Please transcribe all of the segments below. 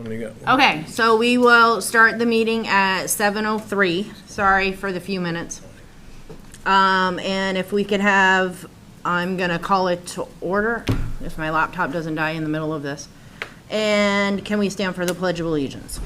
Somebody got one. Okay, so we will start the meeting at 7:03. Sorry for the few minutes. And if we could have, I'm gonna call it to order, if my laptop doesn't die in the middle of this. And can we stand for the Pledge of Allegiance?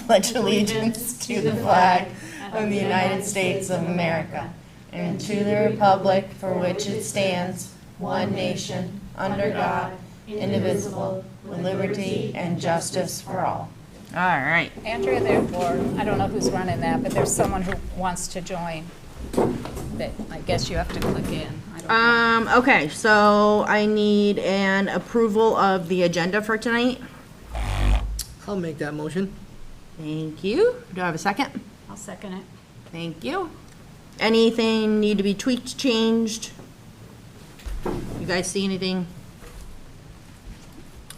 Pledge allegiance to the flag of the United States of America and to the republic for which it stands, one nation, under God, indivisible, with liberty and justice for all. All right. Andrea, therefore, I don't know who's running that, but there's someone who wants to join. That I guess you have to click in. I don't know. Okay, so I need an approval of the agenda for tonight. I'll make that motion. Thank you. Do I have a second? I'll second it. Thank you. Anything need to be tweaked, changed? You guys see anything?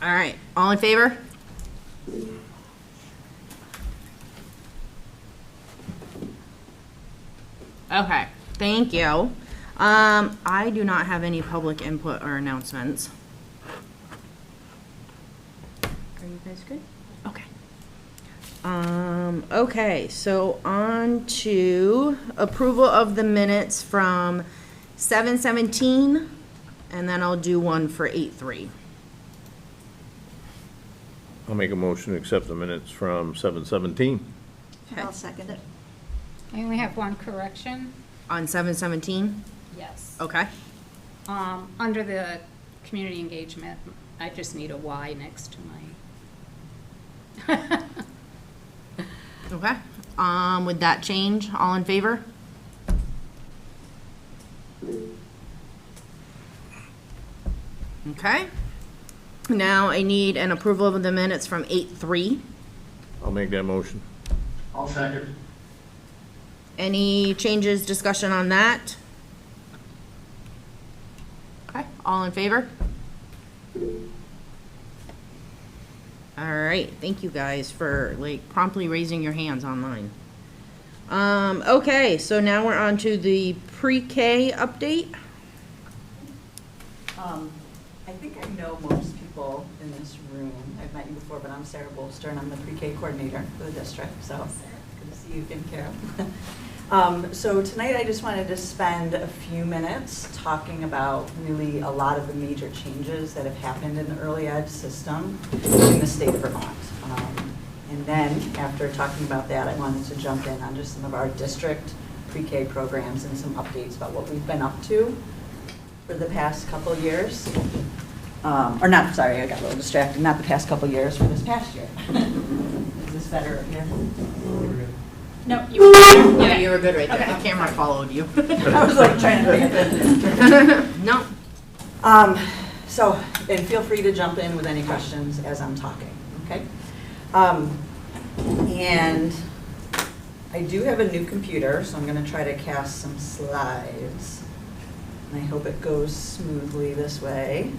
All right, all in favor? Okay, thank you. I do not have any public input or announcements. Are you guys good? Okay. Okay, so on to approval of the minutes from 7:17, and then I'll do one for 8:3. I'll make a motion to accept the minutes from 7:17. Okay. I'll second it. I only have one correction. On 7:17? Yes. Okay. Under the community engagement, I just need a Y next to my. Okay. With that change, all in favor? Okay. Now I need an approval of the minutes from 8:3. I'll make that motion. I'll second. Any changes, discussion on that? Okay, all in favor? All right, thank you guys for like promptly raising your hands online. Okay, so now we're on to the pre-K update. I think I know most people in this room. I've met you before, but I'm Sarah Bolster, and I'm the pre-K coordinator for the district, so good to see you again, Carol. So tonight I just wanted to spend a few minutes talking about really a lot of the major changes that have happened in the early ed system in the state of Vermont. And then after talking about that, I wanted to jump in on just some of our district pre-K programs and some updates about what we've been up to for the past couple years. Or not, sorry, I got a little distracted, not the past couple years, for this past year. Is this better up here? No, you were good. Yeah, you were good right there. The camera followed you. I was like trying to think. No. So, and feel free to jump in with any questions as I'm talking, okay? And I do have a new computer, so I'm gonna try to cast some slides. And I hope it goes smoothly this way.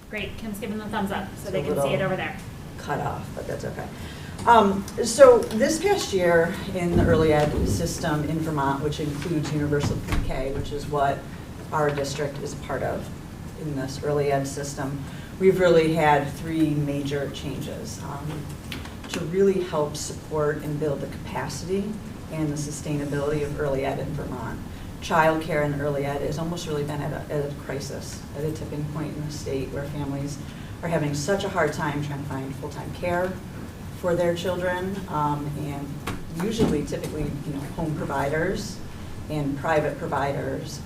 Great, Kim's giving them a thumbs up so It's they a can see little it over there. cut off, but that's okay. So this past year in the early ed system in Vermont, which includes universal pre-K, which is what our district is part of in this early ed system, we've really had three major changes to really help support and build the capacity and the sustainability of early ed in Vermont. Childcare in early ed has almost really been at a crisis, at a tipping point in the state where families are having such a hard time trying to find full-time care for their children, and usually, typically, home providers and private providers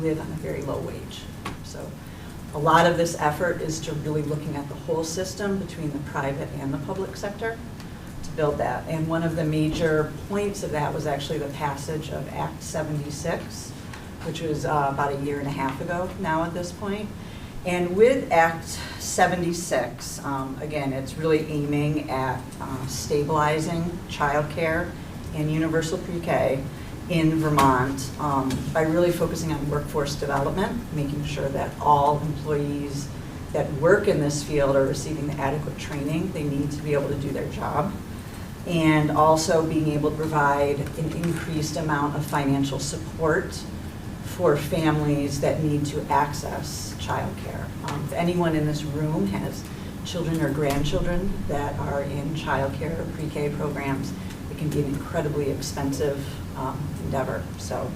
live on a very low wage. So a lot of this effort is to really looking at the whole system between the private and the public sector to build that. And one of the major points of that was actually the passage of Act 76, which was about a year and a half ago now at this point. And with Act 76, again, it's really aiming at stabilizing childcare and universal pre-K in Vermont by really focusing on workforce development, making sure that all employees that work in this field are receiving the adequate training they need to be able to do their job, and also being able to provide an increased amount of financial support for families that need to access childcare. If anyone in this room has children or grandchildren that are in childcare or pre-K programs, it can be an incredibly expensive endeavor. So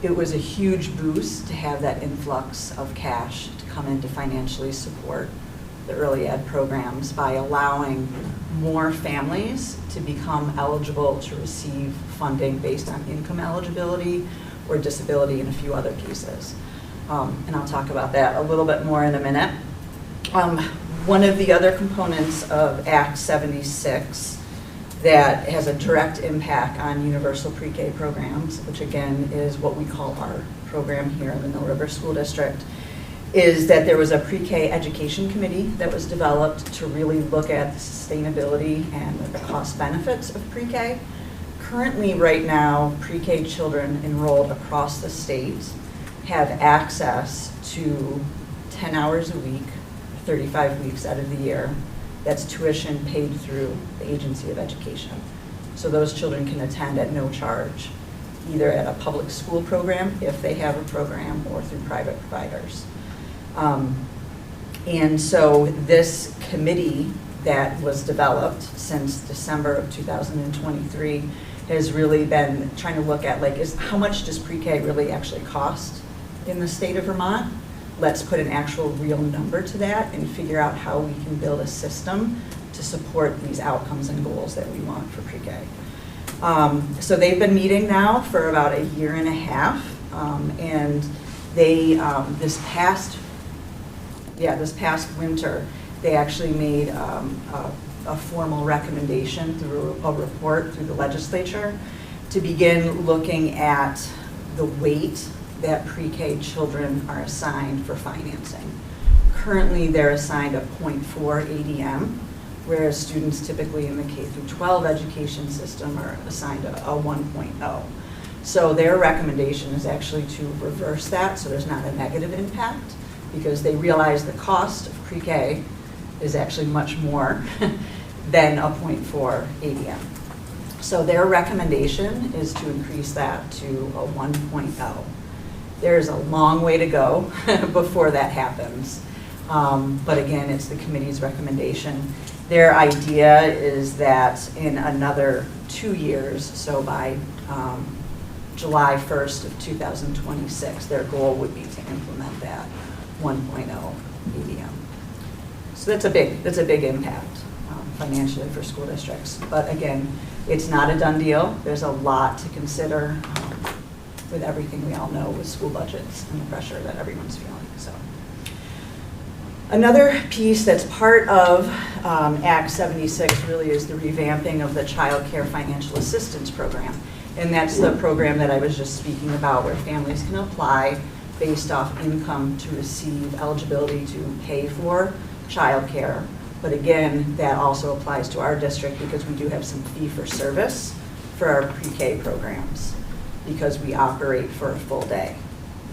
it was a huge boost to have that influx of cash to come in to financially support the early ed programs by allowing more families to become eligible to receive funding based on income eligibility or disability and a few other pieces. And I'll talk about that a little bit more in a minute. One of the other components of Act 76 that has a direct impact on universal pre-K programs, which again is what we call our program here in the Mill River School District, is that there was a pre-K education committee that was developed to really look at the sustainability and the cost benefits of pre-K. Currently, right now, pre-K children enrolled across the state have access to 10 hours a week, 35 weeks out of the year. That's tuition paid through the Agency of Education. So those children can attend at no charge, either at a public school program, if they have a program, or through private providers. And so this committee that was developed since December of 2023 has really been trying to look at, like, how much does pre-K really actually cost in the state of Vermont? Let's put an actual real number to that and figure out how we can build a system to support these outcomes and goals that we want for pre-K. So they've been meeting now for about a year and a half, and they, this past winter, they actually made a formal recommendation through a report through the legislature to begin looking at the weight that pre-K children are assigned for financing. Currently, they're assigned a 0.4 ADM, whereas students typically in the K through 12 education system are assigned a 1.0. So their recommendation is actually to reverse that so there's not a negative impact, because they realize the cost of pre-K is actually much more than a 0.4 ADM. So their recommendation is to increase that to a 1.0. There's a long way to go before that happens. But again, it's the committee's recommendation. Their idea is that in another 2 years, so by July 1st of 2026, their goal would be to implement that 1.0 ADM. So that's a big impact financially for school districts. But again, it's not a done deal. There's a lot to consider with everything we all know with school budgets and the pressure that everyone's feeling. So another piece that's part of Act 76 really is the revamping of the Child Care Financial Assistance Program. And that's the program that I was just speaking about, where families can apply based off income to receive eligibility to pay for child care. But again, that also applies to our district because we do have some fee-for-service for our pre-K programs because we operate for a full day.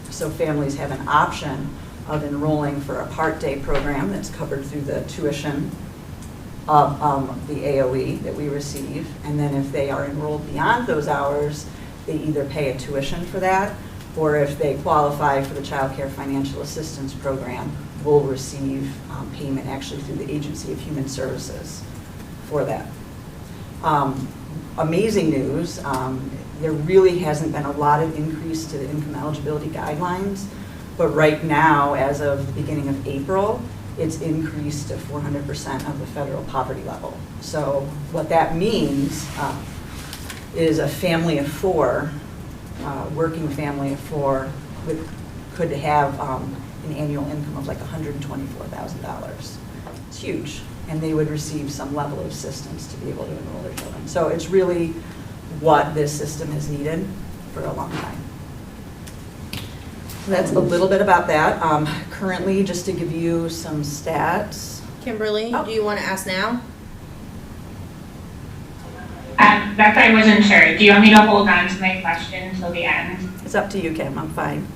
So families have an option of enrolling for a part-day program that's covered through the tuition of the AOE that we receive. And then if they are enrolled beyond those hours, they either pay a tuition for that, or if they qualify for the Child Care Financial Assistance Program, will receive payment actually through the Agency of Human Services for that. Amazing news, there really hasn't been a lot of increase to the income eligibility guidelines, but right now, as of the beginning of April, it's increased to 400% of the federal poverty level. So what that means is a family of four, working family of four, could have an annual income of like $124,000. It's huge, and they would receive some level of assistance to be able to enroll their children. So it's really what this system has needed for a long time. So that's a little bit about that. Currently, just to give you some stats. Kimberly, do you want to ask now? That's I wasn't sure. Do you want me to hold on to my question until the end? It's up to you, Kim. I'm fine.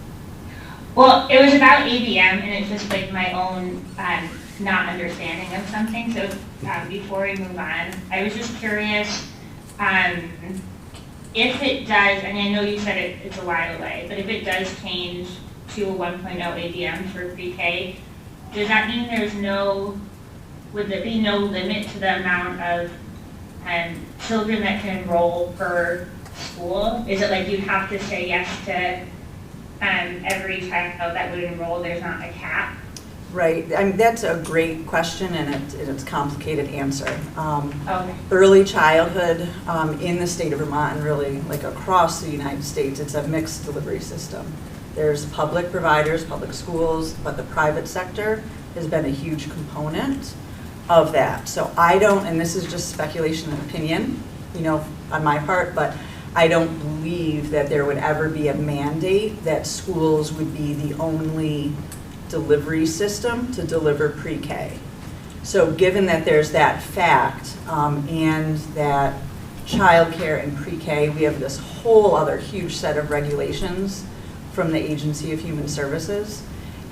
Well, it was about ABM, and it's just like my own not understanding of something. So before we move on, I was just curious, if it does, and I know you said it's a while away, but if it does change to a 1.0 ABM for pre-K, does that mean would there be no limit to the amount of children that can enroll per school? Is it like you have to say yes to every child that would enroll, there's not a cap? Right, I mean, that's a great question, and it's a complicated answer. Okay. Early childhood in the state of Vermont, and really like across the United States, it's a mixed delivery system. There's public providers, public schools, but the private sector has been a huge component of that. So I don't, and this is just speculation and opinion, on my part, but I don't believe that there would ever be a mandate that schools would be the only delivery system to deliver pre-K. So given that there's that fact and that childcare and pre-K, we have this whole other huge set of regulations from the Agency of Human Services,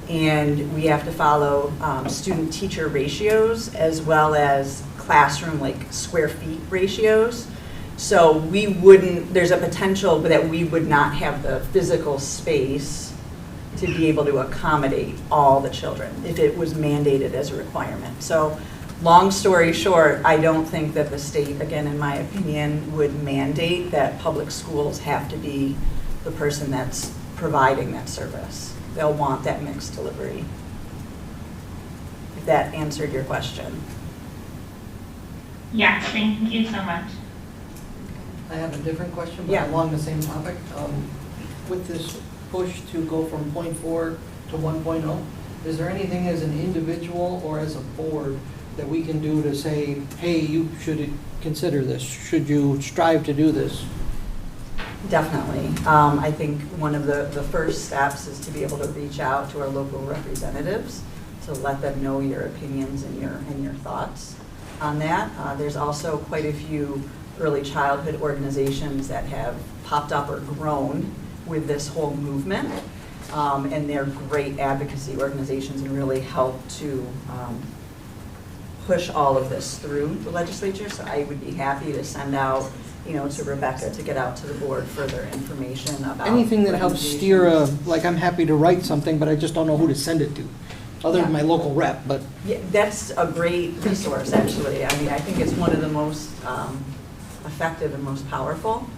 and we have to follow student-teacher ratios as well as classroom square feet ratios. So there's a potential that we would not have the physical space to be able to accommodate all the children if it was mandated as a requirement. So long story short, I don't think that the state, again, in my opinion, would mandate that public schools have to be the person that's providing that service. They'll want that mixed delivery. If that answered your question. Yes, thank you so much. I have a different question, but Yeah. along the same topic. With this push to go from 0.4 to 1.0, is there anything as an individual or as a board that we can do to say, hey, you should consider this? Should you strive to do this? Definitely. I think one of the first steps is to be able to reach out to our local representatives to let them know your opinions and your thoughts on that. There's also quite a few early childhood organizations that have popped up or grown with this whole movement, and they're great advocacy organizations and really help to push all of this through the legislature. So I would be happy to send out, to Rebecca to get out to the board further information about Anything that helps steer I'm happy to write something, but I just don't know who to send it to, other than my local rep, but. Yeah, that's a great resource, actually. I mean, I think it's one of the most effective and most powerful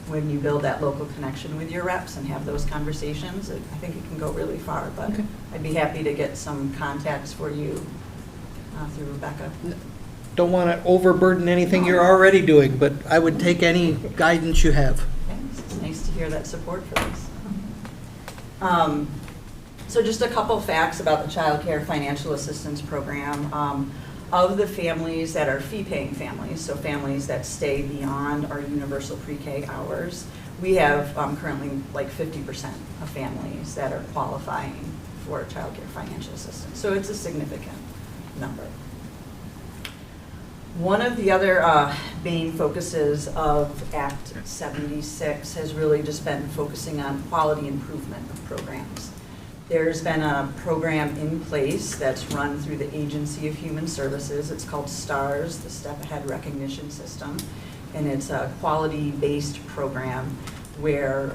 when you build that local connection with your reps and have those conversations. I think it can go really far, but Okay. I'd be happy to get some contacts for you through Rebecca. Don't want to overburden anything you're already doing, but I would take any guidance you have. Thanks. It's nice to hear that support for this. So just a couple facts about the Child Care Financial Assistance Program. Of the families that are fee-paying families, so families that stay beyond our universal pre-K hours, we have currently 50% of families that are qualifying for Child Care Financial Assistance. So it's a significant number. One of the other main focuses of Act 76 has really just been focusing on quality improvement of programs. There's been a program in place that's run through the Agency of Human Services. It's called STARS, the Step Ahead Recognition System, and it's a quality-based program where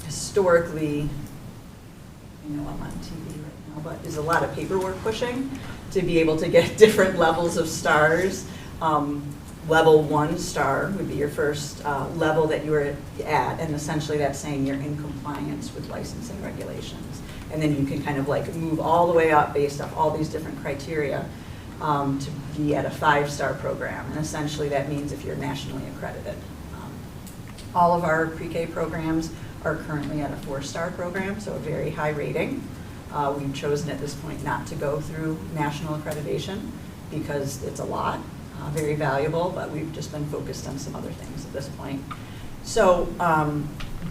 historically, I'm on TV right now, but there's a lot of paperwork pushing to be able to get different levels of STARS. Level 1 star would be your first level that you're at, and essentially that's saying you're in compliance with licensing regulations. And then you can kind of move all the way up based off all these different criteria to be at a 5-star program. And essentially that means if you're nationally accredited. All of our pre-K programs are currently at a 4-star program, so a very high rating. We've chosen at this point not to go through national accreditation because it's a lot. Very valuable, but we've just been focused on some other things at this point. So,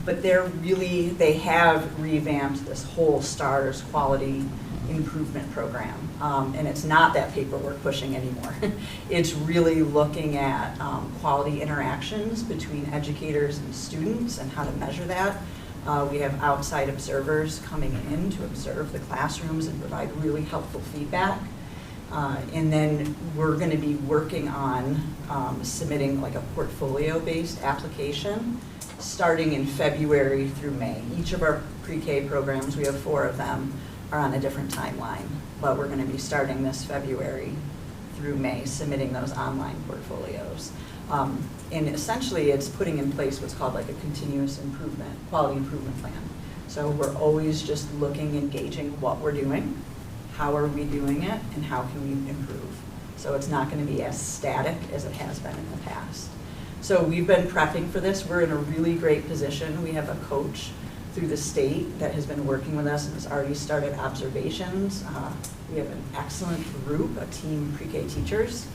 but they have revamped this whole STARS quality improvement program. And it's not that paperwork pushing anymore. It's really looking at quality interactions between educators and students and how to measure that. We have outside observers coming in to observe the classrooms and provide really helpful feedback. And then we're going to be working on submitting a portfolio-based application starting in February through May. Each of our pre-K programs, we have 4 of them, are on a different timeline, but we're going to be starting this February through May, submitting those online portfolios. And essentially, it's putting in place what's called like a continuous improvement, quality improvement plan. So we're always just looking and gauging what we're doing, how are we doing it, and how can we improve. So it's not going to be as static as it has been in the past. So we've been prepping for this. We're in a really great position. We have a coach through the state that has been working with us and has already started observations. We have an excellent group, a team pre-K teachers,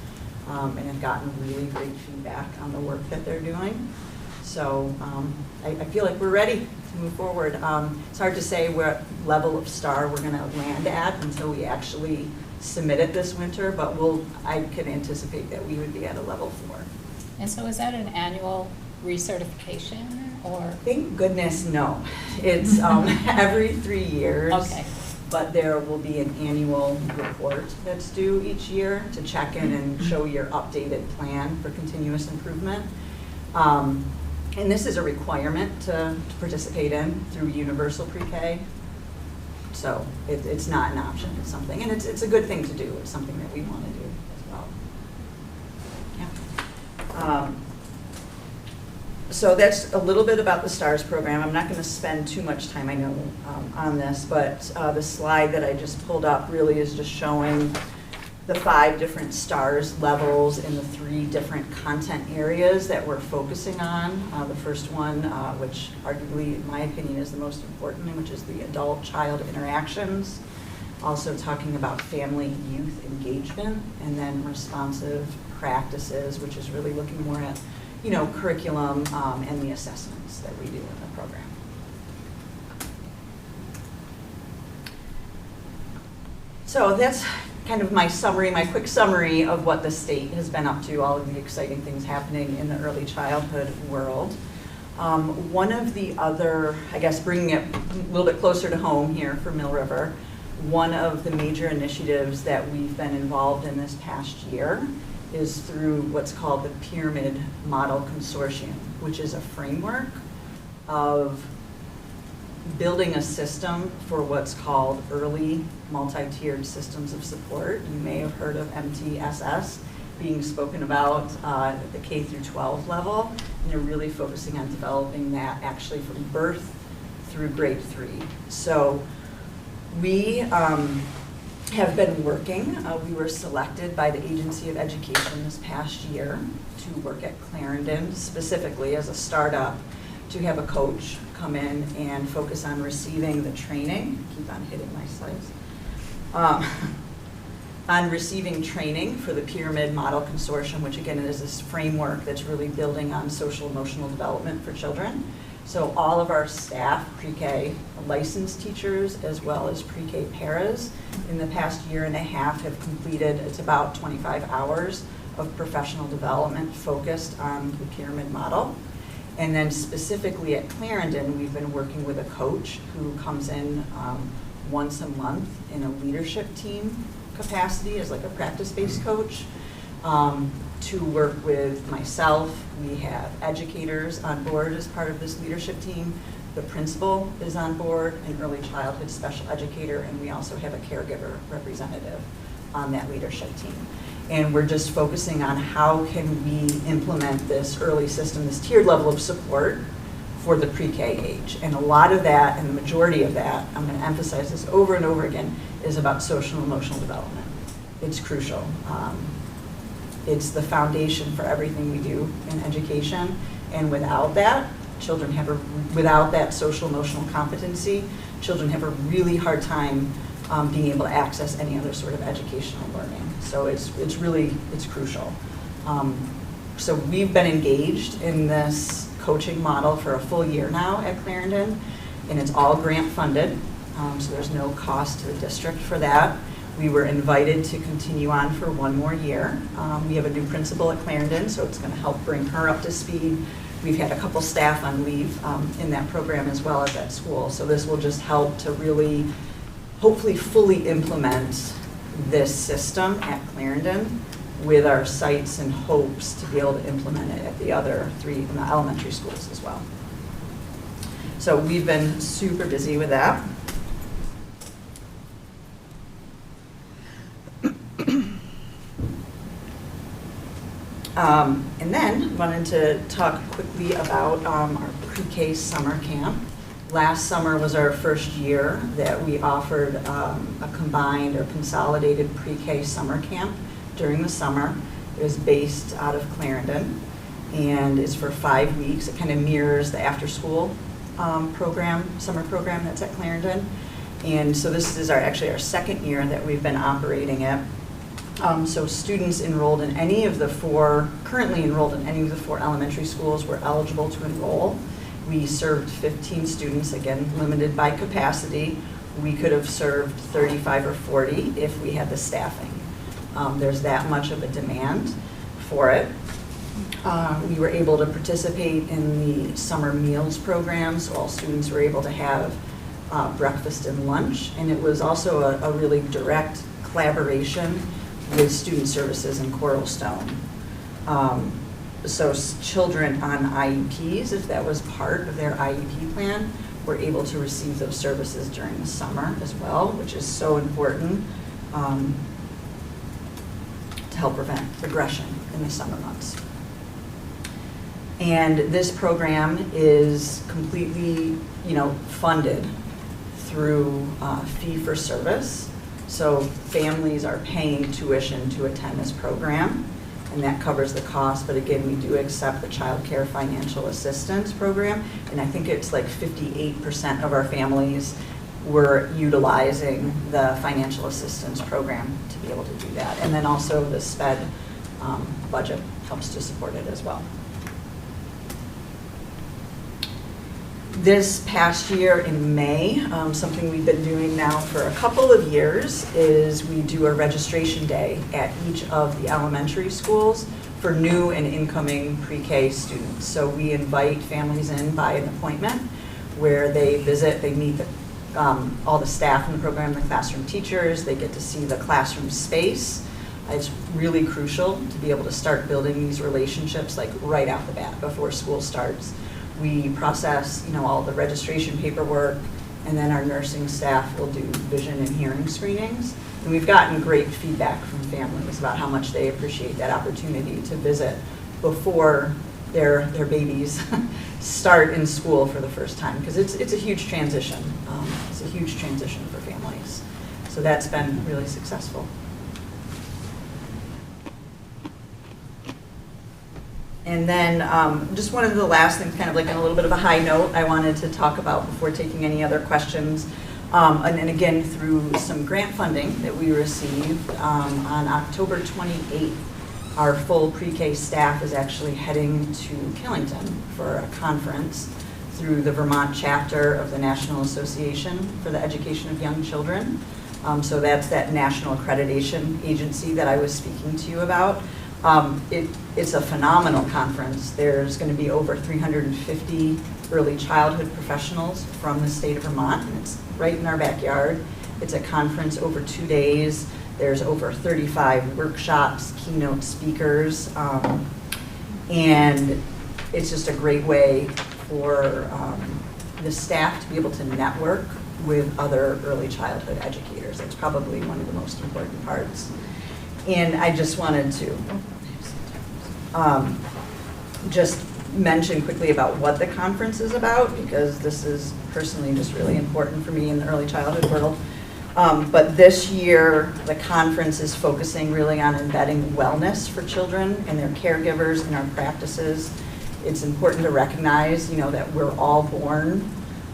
and have gotten really great feedback on the work that they're doing. So I feel like we're ready to move forward. It's hard to say what level of star we're going to land at until we actually submit it this winter, but I can anticipate that we would be at a level 4. And so is that an annual recertification or? Thank goodness, no. It's every 3 years. Okay. But there will be an annual report that's due each year to check in and show your updated plan for continuous improvement. And this is a requirement to participate in through universal pre-K. So it's not an option, it's something, and it's a good thing to do. It's something that we want to do as well. Yeah. So that's a little bit about the STARS program. I'm not going to spend too much time, I know, on this, but the slide that I just pulled up really is just showing the 5 different STARS levels in the 3 different content areas that we're focusing on. The first one, which arguably, in my opinion, is the most important, which is the adult-child interactions. Also talking about family-youth engagement, and then responsive practices, which is really looking more at curriculum and the assessments that we do in the program. So that's kind of my summary, my quick summary of what the state has been up to, all of the exciting things happening in the early childhood world. One of the other, I guess bringing it a little bit closer to home here for Mill River, one of the major initiatives that we've been involved in this past year is through what's called the Pyramid Model Consortium, which is a framework of building a system for what's called early multi-tiered systems of support. You may have heard of MTSS being spoken about at the K through 12 level, and they're really focusing on developing that actually from birth through grade 3. So we have been working. We were selected by the Agency of Education this past year to work at Clarendon, specifically as a startup, to have a coach come in and focus on receiving the training. Keep on hitting my slides. On receiving training for the Pyramid Model Consortium, which again is this framework that's really building on social emotional development for children. So all of our staff, pre-K licensed teachers, as well as pre-K paras, in the past year and a half have completed, it's about 25 hours of professional development focused on the pyramid model. And then specifically at Clarendon, we've been working with a coach who comes in once a month in a leadership team capacity as like a practice-based coach. To work with myself. We have educators on board as part of this leadership team. The principal is on board, an early childhood special educator, and we also have a caregiver representative on that leadership team. And we're just focusing on how can we implement this early system, this tiered level of support for the pre-K age. And a lot of that, and the majority of that, I'm going to emphasize this over and over again, is about social and emotional development. It's crucial. It's the foundation for everything we do in education, and without that, without that social emotional competency, children have a really hard time being able to access any other sort of educational learning. So it's crucial. So we've been engaged in this coaching model for a full year now at Clarendon, and it's all grant funded, so there's no cost to the district for that. We were invited to continue on for 1 more year. We have a new principal at Clarendon, so it's going to help bring her up to speed. We've had a couple staff on leave in that program as well as at school. So this will just help to really, hopefully fully implement this system at Clarendon with our sights and hopes to be able to implement it at the other 3 in the elementary schools as well. So we've been super busy with that. And then wanted to talk quickly about our pre-K summer camp. Last summer was our first year that we offered a combined or consolidated pre-K summer camp during the summer. It was based out of Clarendon and is for 5 weeks. It kind of mirrors the after-school summer program that's at Clarendon. And so this is actually our second year that we've been operating it. So students currently enrolled in any of the four elementary schools were eligible to enroll. We served 15 students, again, limited by capacity. We could have served 35 or 40 if we had the staffing. There's that much of a demand for it. We were able to participate in the summer meals program, so all students were able to have breakfast and lunch, and it was also a really direct collaboration with Student Services and Coral Stone. So children on IEPs, if that was part of their IEP plan, were able to receive those services during the summer as well, which is so important to help prevent regression in the summer months. And this program is completely, funded through fee-for-service. So families are paying tuition to attend this program, and that covers the cost. But again, we do accept the Child Care Financial Assistance Program, and I think it's like 58% of our families were utilizing the financial assistance program to be able to do that. And then also the SPED budget helps to support it as well. This past year in May, something we've been doing now for a couple of years is we do a registration day at each of the elementary schools for new and incoming pre-K students. So we invite families in by an appointment where they visit, they meet all the staff in the program, the classroom teachers, they get to see the classroom space. It's really crucial to be able to start building these relationships like right out the bat before school starts. We process, all the registration paperwork, and then our nursing staff will do vision and hearing screenings. And we've gotten great feedback from families about how much they appreciate that opportunity to visit before their babies start in school for the first time, because it's a huge transition. It's a huge transition for families. So that's been really successful. And then just one of the last things, kind of like on a little bit of a high note, I wanted to talk about before taking any other questions. And again, through some grant funding that we received on October 28th, our full pre-K staff is actually heading to Killington for a conference through the Vermont chapter of the National Association for the Education of Young Children. So that's that national accreditation agency that I was speaking to you about. It's a phenomenal conference. There's going to be over 350 early childhood professionals from the state of Vermont, and it's right in our backyard. It's a conference over 2 days. There's over 35 workshops, keynote speakers, and it's just a great way for the staff to be able to network with other early childhood educators. That's probably one of the most important parts. And I just wanted to just mention quickly about what the conference is about, because this is personally just really important for me in the early childhood world. But this year, the conference is focusing really on embedding wellness for children and their caregivers in our practices. It's important to recognize, that we're all born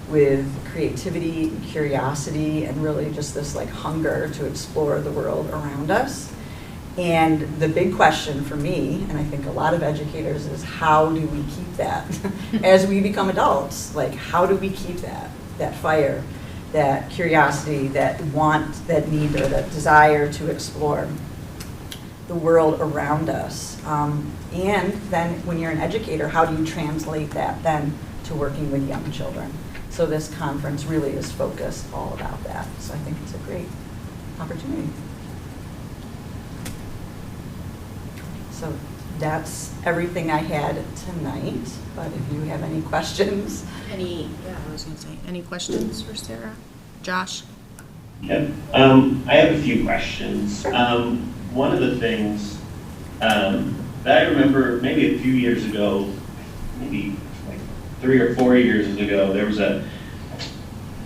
with creativity and curiosity and really just this hunger to explore the world around us. And the big question for me, and I think a lot of educators, is how do we keep that as we become adults? How do we keep that fire, that curiosity, that want, that need, or that desire to explore the world around us? And then when you're an educator, how do you translate that then to working with young children? So this conference really is focused all about that. So I think it's a great opportunity. So that's everything I had tonight, but if you have any questions. Any questions for Sarah? Josh? Yep. I have a few questions. One of the things that I remember maybe a few years ago, maybe like 3 or 4 years ago, there was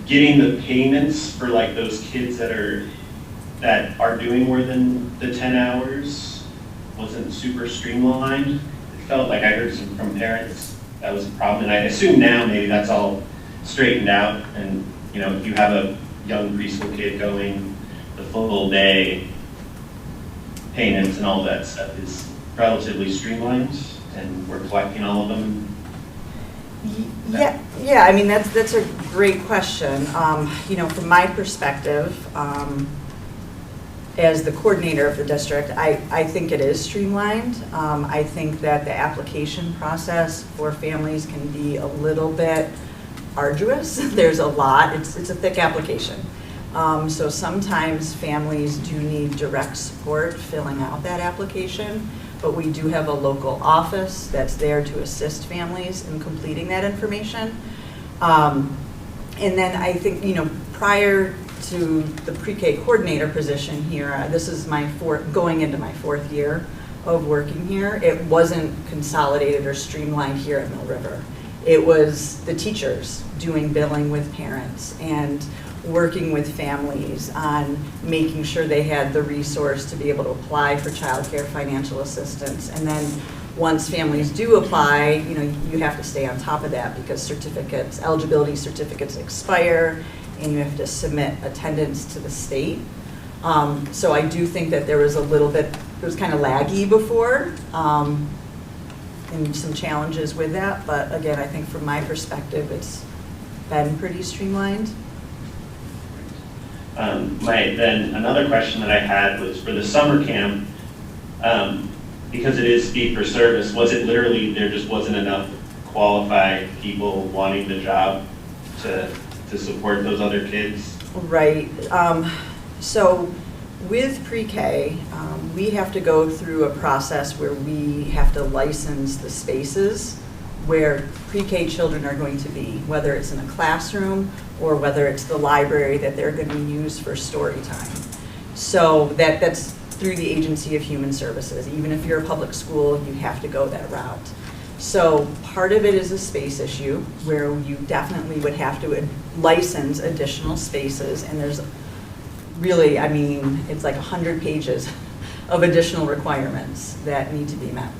getting the payments for like those kids that are doing more than the 10 hours wasn't super streamlined. It felt like I heard from parents that was a problem, and I assume now maybe that's all straightened out, and if you have a young preschool kid going the full day, payments and all that stuff is relatively streamlined, and we're collecting all of them. Yeah. I mean, that's a great question. From my perspective, as the coordinator of the district, I think it is streamlined. I think that the application process for families can be a little bit arduous. There's a lot. It's a thick application. So sometimes families do need direct support filling out that application, but we do have a local office that's there to assist families in completing that information. And then I think, prior to the pre-K coordinator position here, this is going into my 4th year of working here. It wasn't consolidated or streamlined here at Mill River. It was the teachers doing billing with parents and working with families on making sure they had the resource to be able to apply for child care financial assistance. And then once families do apply, you have to stay on top of that because eligibility certificates expire, and you have to submit attendance to the state. So I do think that there was it was kind of laggy before, and some challenges with that. But again, I think from my perspective, it's been pretty streamlined. Then another question that I had was for the summer camp, because it is fee for service, was it literally there just wasn't enough qualified people wanting the job to support those other kids? Right. So with pre-K, we have to go through a process where we have to license the spaces where pre-K children are going to be, whether it's in a classroom or whether it's the library that they're going to use for story time. So that's through the Agency of Human Services. Even if you're a public school, you have to go that route. So part of it is a space issue where you definitely would have to license additional spaces, and there's really, it's like 100 pages of additional requirements that need to be met.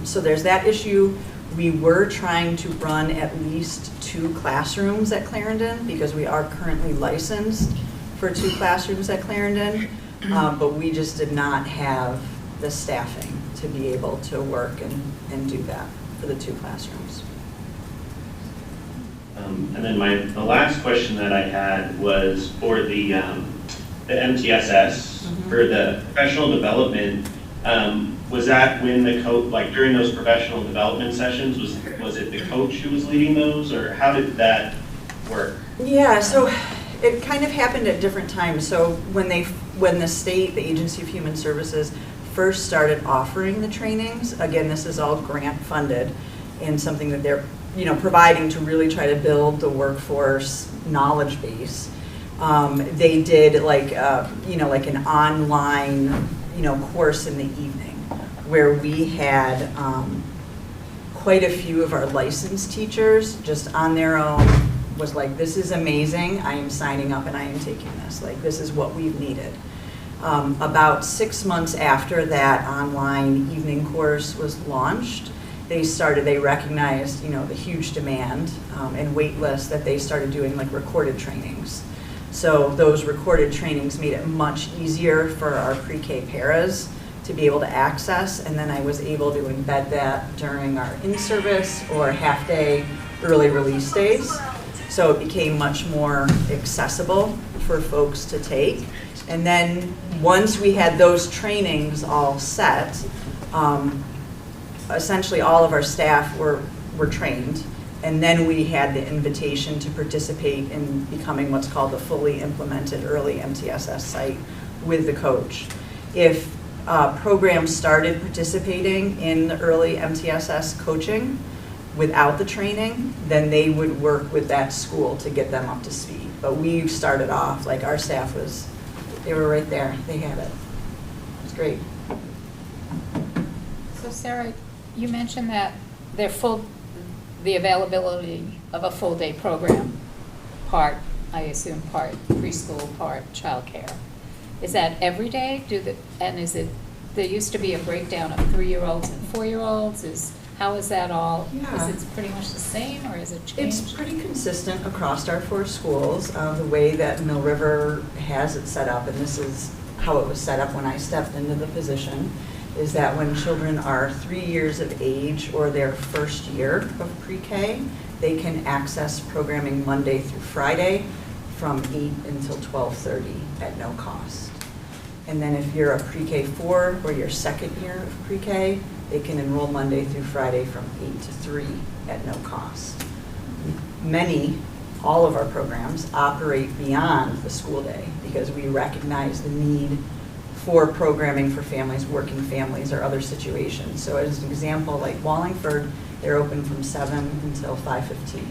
So there's that issue. We were trying to run at least 2 classrooms at Clarendon because we are currently licensed for 2 classrooms at Clarendon, but we just did not have the staffing to be able to work and do that for the 2 classrooms. And then the last question that I had was for the MTSS, for the professional development. Was that when the coach, like during those professional development sessions, was it the coach who was leading those, or how did that work? Yeah, so it kind of happened at different times. So when the state, the Agency of Human Services, first started offering the trainings, again, this is all grant funded and something that they're providing to really try to build the workforce knowledge base. They did like an online course in the evening where we had quite a few of our licensed teachers just on their own was like, this is amazing, I am signing up and I am taking this, like this is what we've needed. About 6 months after that online evening course was launched, they recognized the huge demand and wait list that they started doing like recorded trainings. So those recorded trainings made it much easier for our pre-K paras to be able to access, and then I was able to embed that during our in-service or half-day early release days. So it became much more accessible for folks to take. And then once we had those trainings all set, essentially all of our staff were trained, and then we had the invitation to participate in becoming what's called a fully implemented early MTSS site with the coach. If programs started participating in the early MTSS coaching without the training, then they would work with that school to get them up to speed. But we started off, like our staff was, they were right there, they had it. It was great. So Sarah, you mentioned that the availability of a full-day program, part, I assume, part preschool, part childcare. Is that every day? And is it, there used to be a breakdown of 3-year-olds and 4-year-olds, how is that all? Yeah. Is it pretty much the same, or is it changed? It's pretty consistent across our 4 schools. The way that Mill River has it set up, and this is how it was set up when I stepped into the position, is that when children are 3 years of age or their first year of pre-K, they can access programming Monday through Friday from 8 until 12:30 at no cost. And then if you're a pre-K 4 or your second year of pre-K, they can enroll Monday through Friday from 8 to 3 at no cost. All of our programs operate beyond the school day because we recognize the need for programming for families, working families, or other situations. So as an example, like Wallingford, they're open from 7 until 5:15.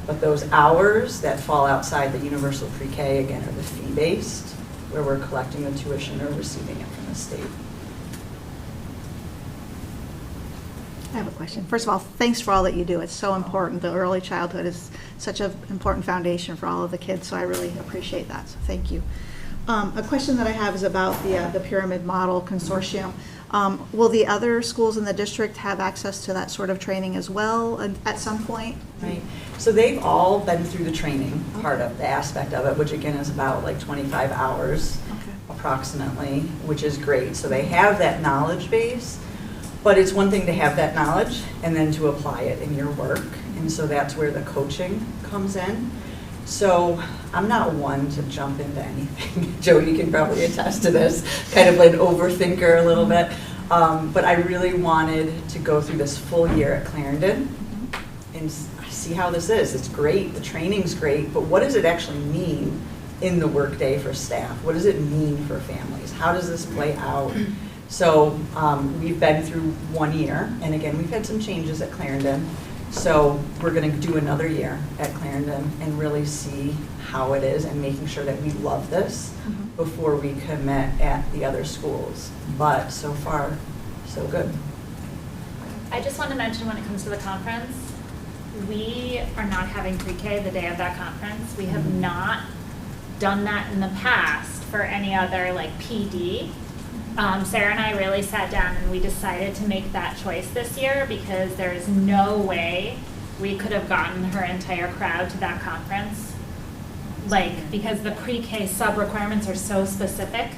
But those hours that fall outside the universal pre-K, again, are the fee-based, where we're collecting the tuition or receiving it from the state. I have a question. First of all, thanks for all that you do. It's so important. The early childhood is such an important foundation for all of the kids, so I really appreciate that. So thank you. A question that I have is about the pyramid model consortium. Will the other schools in the district have access to that sort of training as well at some point? Right. So they've all been through the training part of the aspect of it, which again is about like 25 hours approximately, which is great. So they have that knowledge base. But it's one thing to have that knowledge and then to apply it in your work. And so that's where the coaching comes in. So I'm not one to jump into anything. Joe, you can probably attest to this, kind of an overthinker a little bit. But I really wanted to go through this full year at Clarendon and see how this is. It's great, the training's great, but what does it actually mean in the workday for staff? What does it mean for families? How does this play out? So we've been through 1 year, and again, we've had some changes at Clarendon. So we're going to do another year at Clarendon and really see how it is and making sure that we love this before we commit at the other schools. But so far, so good. I just want to mention when it comes to the conference, we are not having pre-K the day of that conference. We have not done that in the past for any other like PD. Sarah and I really sat down and we decided to make that choice this year because there is no way we could have gotten her entire crowd to that conference. Like, because the pre-K sub-requirements are so specific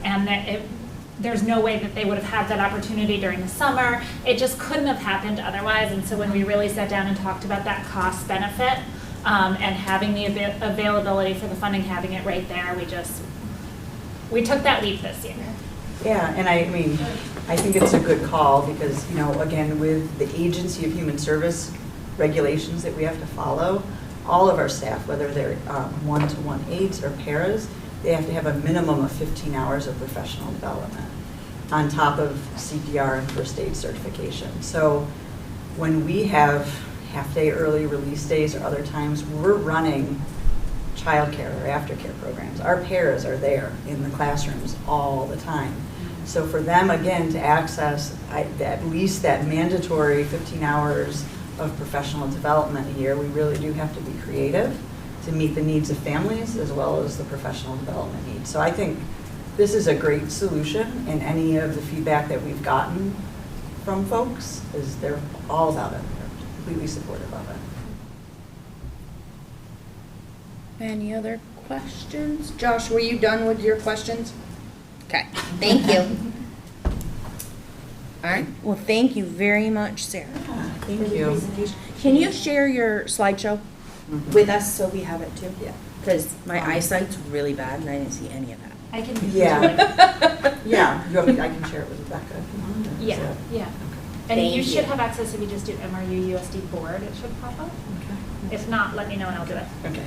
and that there's no way that they would have had that opportunity during the summer. It just couldn't have happened otherwise. And so when we really sat down and talked about that cost benefit and having the availability for the funding, having it right there, we took that leap this year. Yeah, and I mean, I think it's a good call because, you know, again, with the Agency of Human Service regulations that we have to follow, all of our staff, whether they're one-to-one aides or paras, they have to have a minimum of 15 hours of professional development on top of CPR and first aid certification. So when we have half-day early release days or other times, we're running childcare or aftercare programs. Our paras are there in the classrooms all the time. So for them, again, to access at least that mandatory 15 hours of professional development a year, we really do have to be creative to meet the needs of families as well as the professional development needs. So I think this is a great solution, and any of the feedback that we've gotten from folks is they're all about it. They're completely supportive of it. Any other questions? Josh, were you done with your questions? Okay, thank you. All right, well, thank you very much, Sarah. Thank you. Can you share your slideshow with us so we have it too? Yeah. Because my eyesight's really bad and I didn't see any of that. I can. Yeah. Yeah, you want me, I can share it with Rebecca if you want. or is Yeah, that- yeah. Okay. And Thank you should you. have access if you just do MRU USD board, it should pop up. If not, let me know and I'll do it. Okay.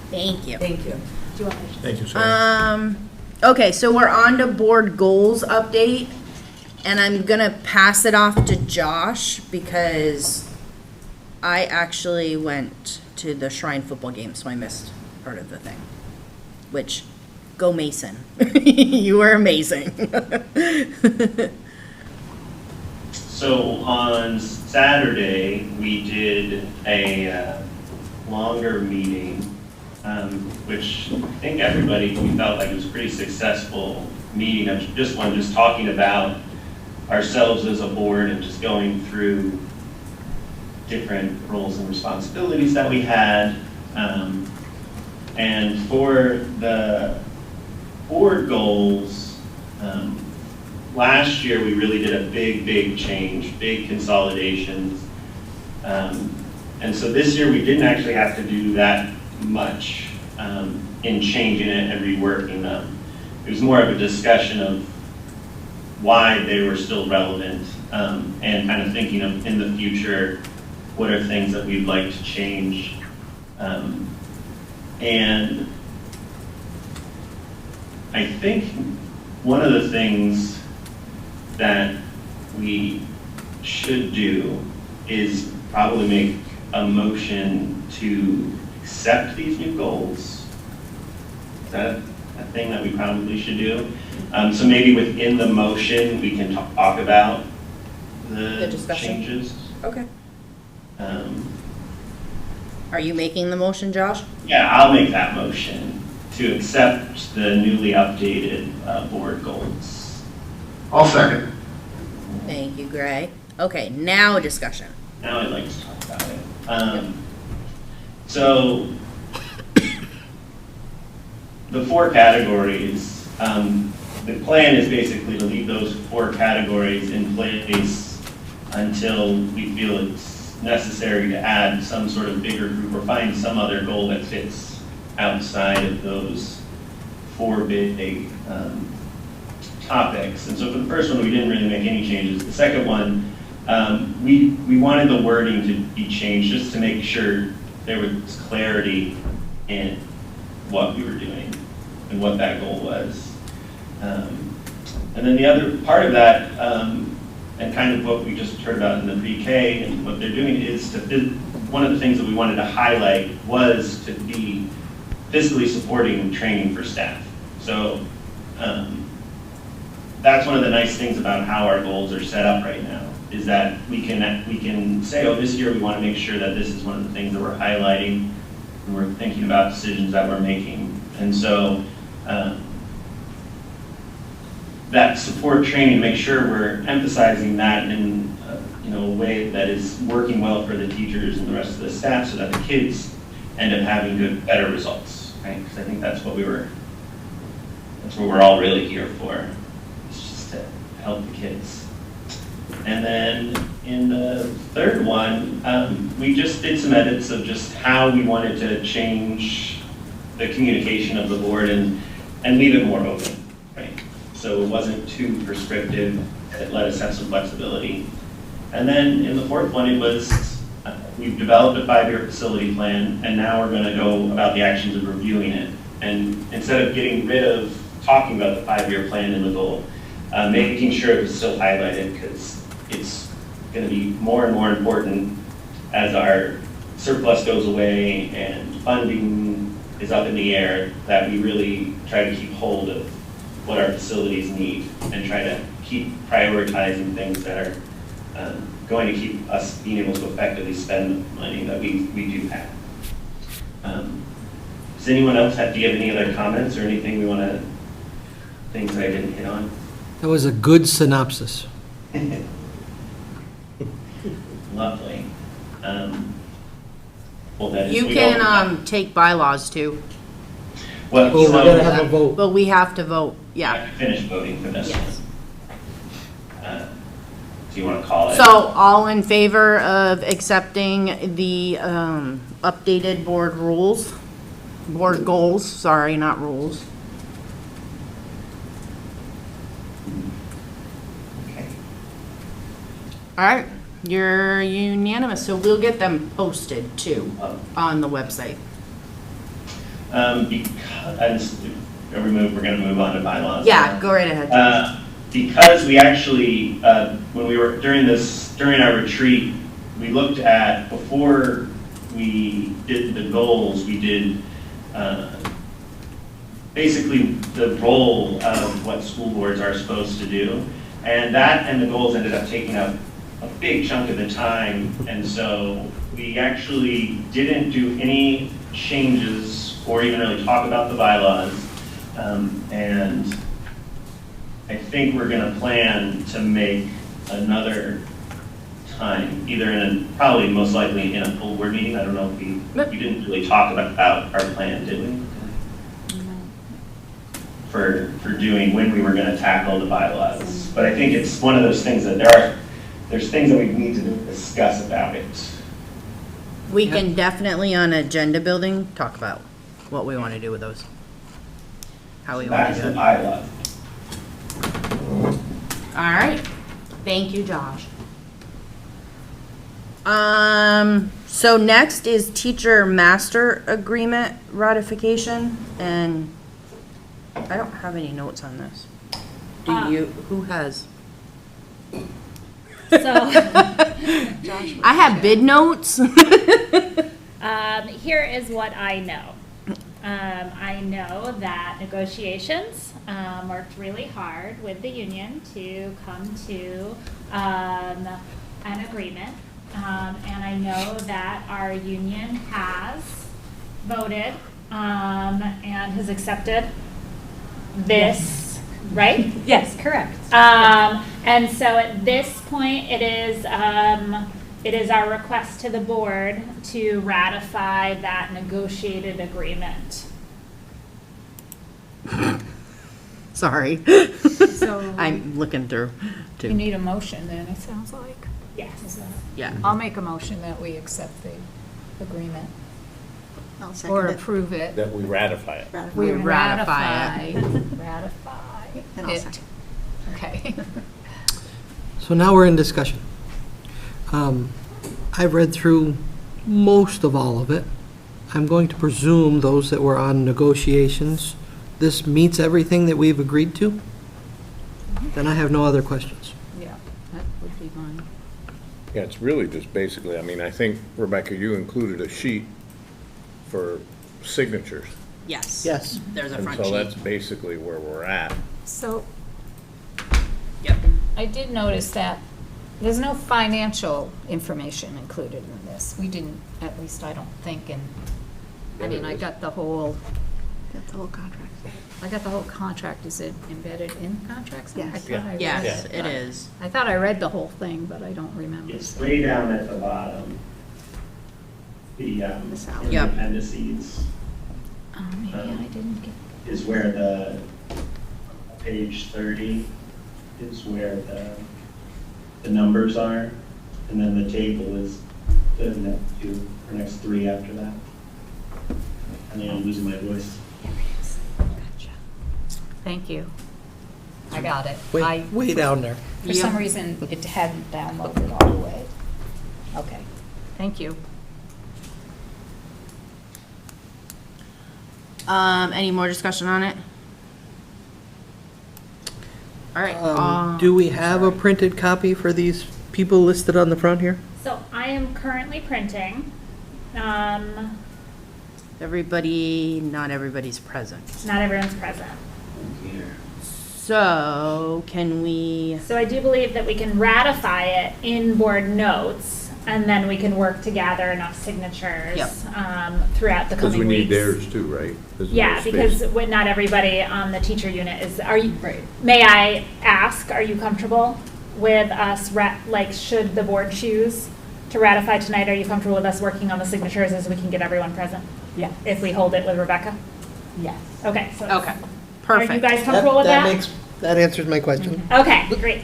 Thank you. Thank you. Do you want me to? Thank you, Sarah. Okay, so we're on to board goals update, and I'm gonna pass it off to Josh because I actually went to the Shrine football game, so I missed part of the thing. Which, go Mason. You were amazing. So on Saturday, we did a longer meeting, which I think everybody, we felt like it was a pretty successful meeting of just talking about ourselves as a board and just going through different roles and responsibilities that we had. And for the board goals, last year we really did a big change, big consolidations. And so this year we didn't actually have to do that much in changing it and reworking them. It was more of a discussion of why they were still relevant and kind of thinking of in the future, what are things that we'd like to change. And I think one of the things that we should do is probably make a motion to accept these new goals. Is that a thing that we probably should do? So maybe within the motion, we can talk about the discussion? changes. Okay. Are you making the motion, Josh? Yeah, I'll make that motion to accept the newly updated board goals. I'll second. Thank you, Gray. Okay, now discussion. Now I'd like to talk about it. So the 4 categories, the plan is basically to leave those 4 categories in place until we feel it's necessary to add some sort of bigger group or find some other goal that fits outside of those 4 big topics. And so for the first one, we didn't really make any changes. The second one, we wanted the wording to be changed just to make sure there was clarity in what we were doing and what that goal was. And then the other part of that, and kind of what we just heard about in the pre-K and what they're doing is one of the things that we wanted to highlight was to be fiscally supporting training for staff. So that's one of the nice things about how our goals are set up right now, is that we can say, oh, this year we want to make sure that this is one of the things that we're highlighting when we're thinking about decisions that we're making. And so that support training, make sure we're emphasizing that in a way that is working well for the teachers and the rest of the staff so that the kids end up having better results, right? Because I think that's what we're all really here for. It's just to help the kids. And then in the third one, we just did some edits of just how we wanted to change the communication of the board and leave it more open, right? So it wasn't too prescriptive. It let us have some flexibility. And then in the fourth one, it was, we've developed a 5-year facility plan, and now we're going to go about the actions of reviewing it. And instead of getting rid of talking about the 5-year plan and the goal, making sure it was still highlighted, because it's going to be more and more important as our surplus goes away and funding is up in the air, that we really try to keep hold of what our facilities need and try to keep prioritizing things that are going to keep us being able to effectively spend the money that we do have. Does anyone else have to give any other comments or anything we want to, things that I didn't hit on? That was a good synopsis. Lovely. Well, then, You can take bylaws too, Well, Oh, we so- gotta have a vote. but we have to vote, I yeah. finished voting for this Yes. one. Do you want to call it? So all in favor of accepting the updated board goals, sorry, not rules. Okay. All right, you're unanimous, so we'll get them posted too on the website. Because, we're gonna move on to bylaws. Yeah, go right ahead. Because we actually, when we were, during our retreat, we looked at, before we did the goals, we did basically the role of what school boards are supposed to do. And that and the goals ended up taking up a big chunk of the time. And so we actually didn't do any changes or even really talk about the bylaws. And I think we're going to plan to make another time, either probably most likely in a full board meeting. I don't know if we didn't really talk about our plan, did we? For doing when we were going to tackle the bylaws. But I think it's one of those things that there's things that we need to discuss about it. We can definitely on agenda building talk about what we want to do with those. How we want That's to do the it. bylaw. All right. Thank you, Josh. So next is teacher master agreement ratification, and I don't have any notes on this. Do you? Who has? So, I have bid notes. here is what I know. I know that negotiations worked really hard with the union to come to an agreement. And I know that our union has voted and has accepted this, right? Yes, correct. And so at this point, it is our request to the board to ratify that negotiated agreement. Sorry. So I'm looking through you too. need a motion then, it sounds like. Yes. Is that- Yeah. I'll make a motion that we accept the agreement I'll or second it. approve it. That we ratify it. Ratify. We ratify it. Ratify And I'll it. second. Okay. So now we're in discussion. I've read through most of all of it. I'm going to presume those that were on negotiations, this meets everything that we've agreed to? Then I have no other questions. Yeah, that would be mine. Yeah, it's really just basically, I mean, I think, Rebecca, you included a sheet for signatures. Yes. Yes. There's a And front so sheet. that's basically where we're at. So Yep. I did notice that there's no financial information included in this. We didn't, at least I don't think, and, I mean, I got the whole contract. Is it embedded in contracts? Yes. I thought I read Yes, it, it but- is. I thought I read the whole thing, but I don't remember. It's way down at the bottom. The salary. Yep. appendices Oh, maybe I didn't get. is where the, page 30 is where the numbers are, and then the table is the next two, or next three after that. And then I'm losing my voice. Thank you. I got it. I- Way down there. For some Yep. reason, it hadn't downloaded all the way. Okay, thank you. Any more discussion on it? All right. Do we have a printed copy for these people listed on the front here? So I am currently printing. Everybody, not everybody's present. Not everyone's present. So can we, So I do believe that we can ratify it in board notes, and then we can work to gather enough signatures Yep. Throughout the Because coming we weeks. need theirs too, right? There's no Yeah, space. because when not everybody on the teacher unit is, may I ask, are you comfortable with us, should the board choose to ratify tonight, are you comfortable with us working on the signatures as we can get everyone present? Yeah. If we hold it with Rebecca? Yes. Okay, so. okay, Are you perfect. guys comfortable with that? That answers my question. Okay, great.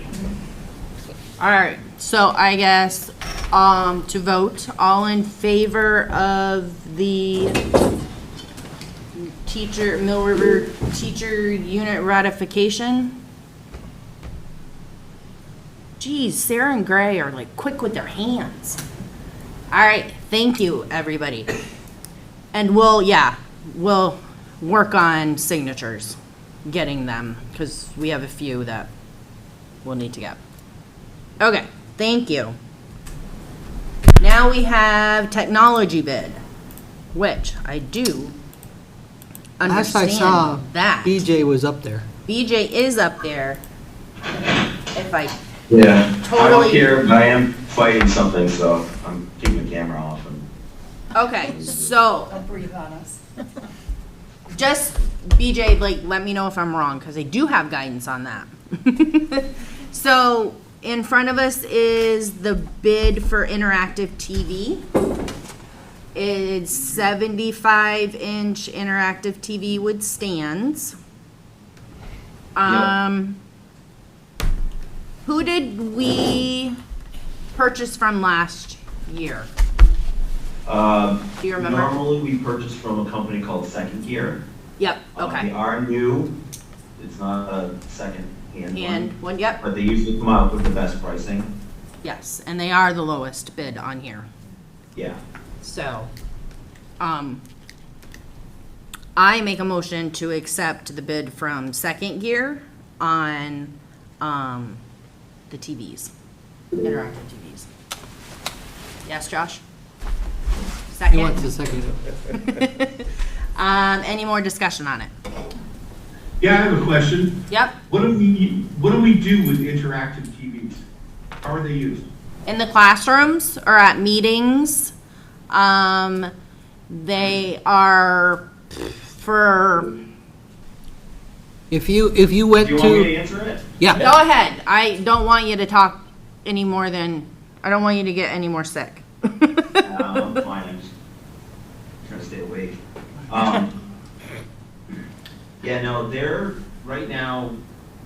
All right, so I guess, to vote, all in favor of the Mill River teacher unit ratification? Geez, Sarah and Gray are like quick with their hands. All right, thank you, everybody. And we'll work on signatures. getting them, because we have a few that we'll need to get. Okay, thank you. Now we have technology bid, which I do Last I understand saw, that. BJ was up there. BJ is up there. If I Yeah, I'm Totally. up here, but I am fighting something, so I'm keeping the camera off. And Okay, so. Don't breathe on us. Just, BJ, like, let me know if I'm wrong, because I do have guidance on that. So, in front of us is the bid for interactive TV. It's 75-inch interactive TV with stands. Who did we purchase from last year? Do you remember? Normally, we purchase from a company called Second Gear. Yep, They okay. are new. It's not a second-hand And one, yep, but they usually come out with the best pricing. yes, and they are the lowest bid on here. Yeah. So, I make a motion to accept the bid from Second Gear on, the TVs, interactive TVs. Yes, Josh? He wants a Second? second. Any more discussion on it? Yeah, I have a question. Yep, What do we do with interactive TVs? How are they used? in the classrooms or at meetings, they are for, If you went Do you want me to to, answer it? yeah, go ahead. I don't want you to talk any more than, I don't want you to get any more sick. I'm fine. I'm just trying to stay awake. Yeah, no, right now,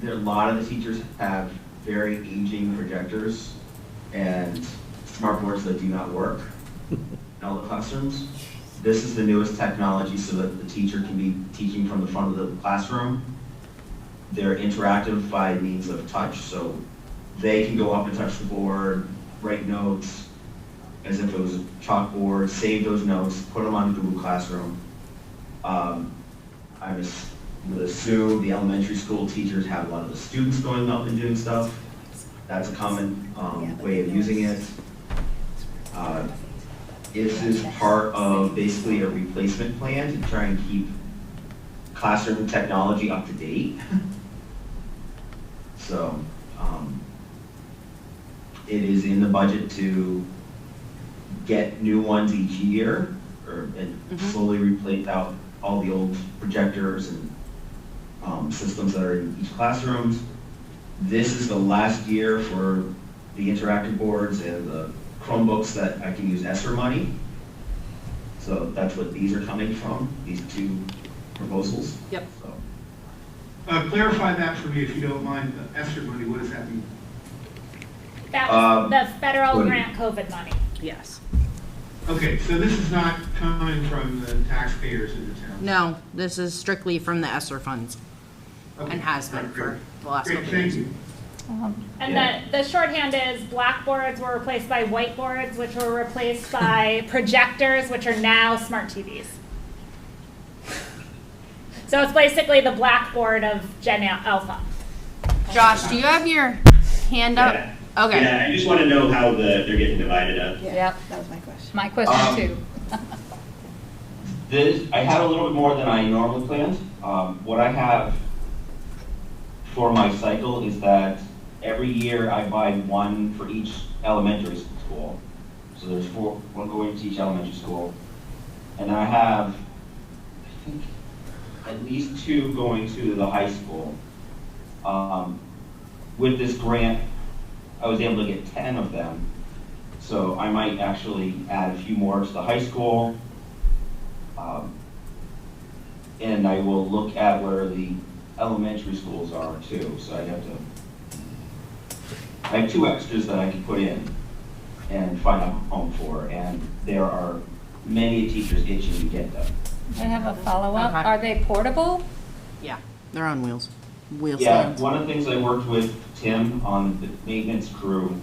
a lot of the teachers have very aging projectors and smart boards that do not work in all the classrooms. This is the newest technology so that the teacher can be teaching from the front of the classroom. They're interactive by means of touch, so they can go up and touch the board, write notes as if it was a chalkboard, save those notes, put them on Google Classroom. I would assume the elementary school teachers have a lot of the students going up and doing stuff. That's a common way of using it. This is part of basically a replacement plan to try and keep classroom technology up to date. So it is in the budget to get new ones each year and slowly replace out all the old projectors and systems that are in each classrooms. This is the last year for the interactive boards and the Chromebooks that I can use ESSER money. So that's what these are coming from, these two proposals. Yep. Clarify that for me if you don't mind. The ESSER money, what does that mean? That's the federal what- grant COVID money. Yes. Okay, so this is not coming from the taxpayers in the town? No, this is strictly from the ESSER funds Okay. and has been for the last Great, couple of thank years. you. And Yeah. the shorthand is blackboards were replaced by whiteboards, which were replaced by projectors, which are now smart TVs. So it's basically the blackboard of Gen Alpha. Josh, do you have your hand up? Yeah. Okay. Yeah, I just want to know how they're getting divided up. Yep, That was my question. my question too. I had a little bit more than I normally planned. What I have for my cycle is that every year I buy one for each elementary school. So there's one going to each elementary school. And I have, I think, at least two going to the high school. With this grant, I was able to get 10 of them. So I might actually add a few more to the high school. And I will look at where the elementary schools are too. So I have two extras that I can put in and find a home for. And there are many teachers itching to get them. I have a follow-up. Okay. Are they portable? Yeah, they're on wheels. Wheel Yeah, stands. one of the things I worked with Tim on the maintenance crew,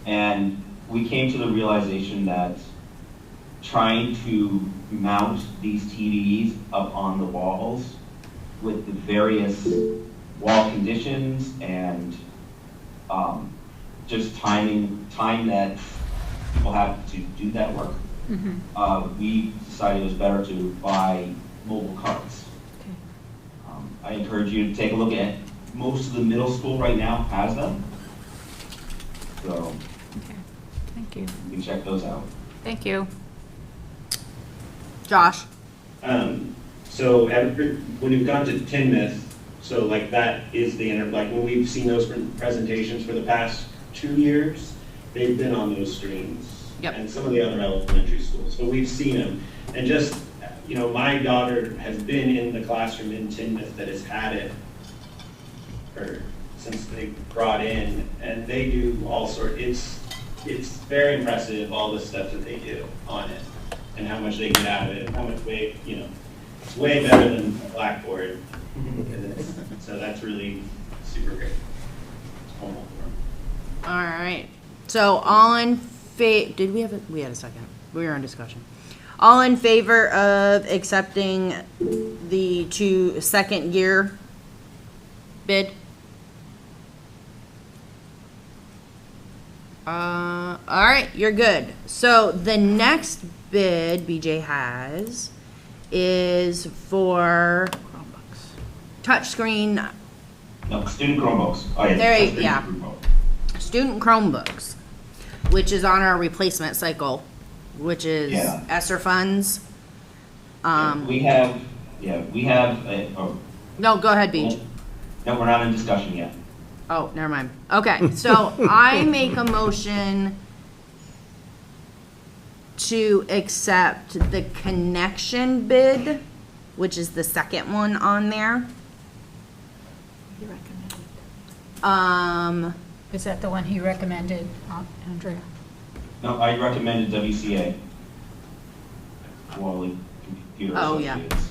and we came to the realization that trying to mount these TVs up on the walls with the various wall conditions and just time that people have to do that work, we decided it was better to buy mobile carts. I encourage you to take a look at, most of the middle school right now has them. So Okay, thank you. you can check those out. Thank you. Josh? So when we've gone to Tinmouth, so like that is like when we've seen those presentations for the past 2 years, they've been on those screens. Yep. And some of the other elementary schools, so we've seen them. And just, my daughter has been in the classroom in Tinmouth that has had it since they brought in, and they do all sorts, it's very impressive, all the stuff that they do on it, and how much they get out of it, how much weight, it's way better than Blackboard. So that's really super great. It's homework for them. All right. So all in did we have we had a second. We were in discussion. All in favor of accepting the second year bid? All right, you're good. So the next bid BJ has is for touchscreen. No, student Chromebooks. Oh, yeah. There you- that's yeah. student Chromebook. Student Chromebooks, which is on our replacement cycle, which is Yeah. ESSER funds. We have, No, go ahead, Beach. no, we're not in discussion yet. Oh, never mind. Okay, so I make a motion to accept the connection bid, which is the second one on there. He recommended. Is that the one he recommended, Andrea? No, I recommended WCA. Wally Computer Oh, yeah. Associates.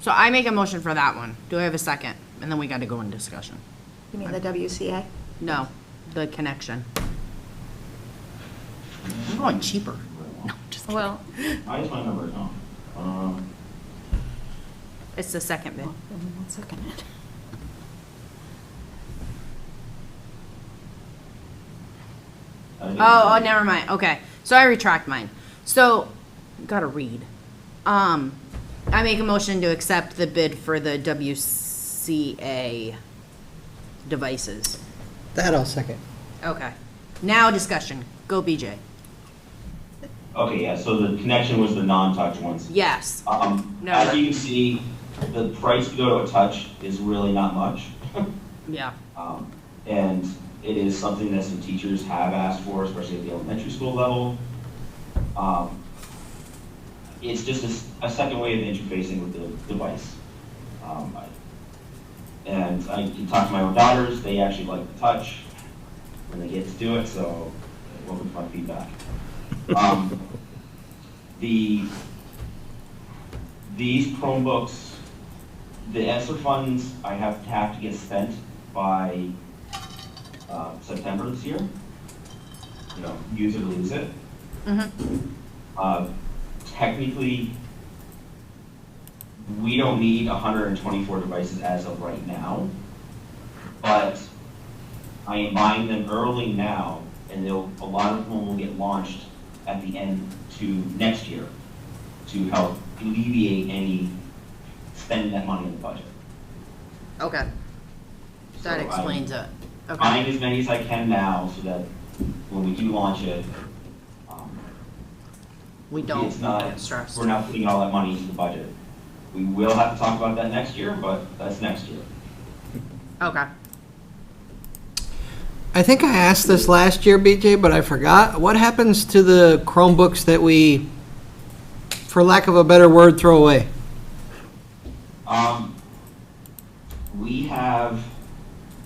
So I make a motion for that one. Do I have a second? And then we got to go in discussion. You mean the WCA? No, the connection. I'm going cheaper. No, just kidding. Well, I just want to remember it now. It's the second bid. one second. Oh, never mind. Okay. So I retract mine. So, gotta read. I make a motion to accept the bid for the WCA devices. That I'll second. Okay. Now discussion. Go BJ. Okay, yeah, so the connection was the non-touch ones. Yes. No. As you can see, the price to go to a touch is really not much. Yeah. And it is something that some teachers have asked for, especially at the elementary school level. It's just a second way of interfacing with the device. And I can talk to my own daughters, they actually like the touch when they get to do it, so welcome to my feedback. These Chromebooks, the ESSER funds, I have to get spent by September this year. Use it or lose it. Mm-hmm. Technically, we don't need 124 devices as of right now, but I am buying them early now, and a lot of them will get launched at the end to next year to help alleviate any spending that money in the budget. Okay. That So explains it. Okay. Buying as many as I can now so that when we do launch it, We don't it's not, get stressed. we're not putting all that money into the budget. We will have to talk about that next year, but that's next year. Okay. I think I asked this last year, BJ, but I forgot. What happens to the Chromebooks that we, for lack of a better word, throw away? We have,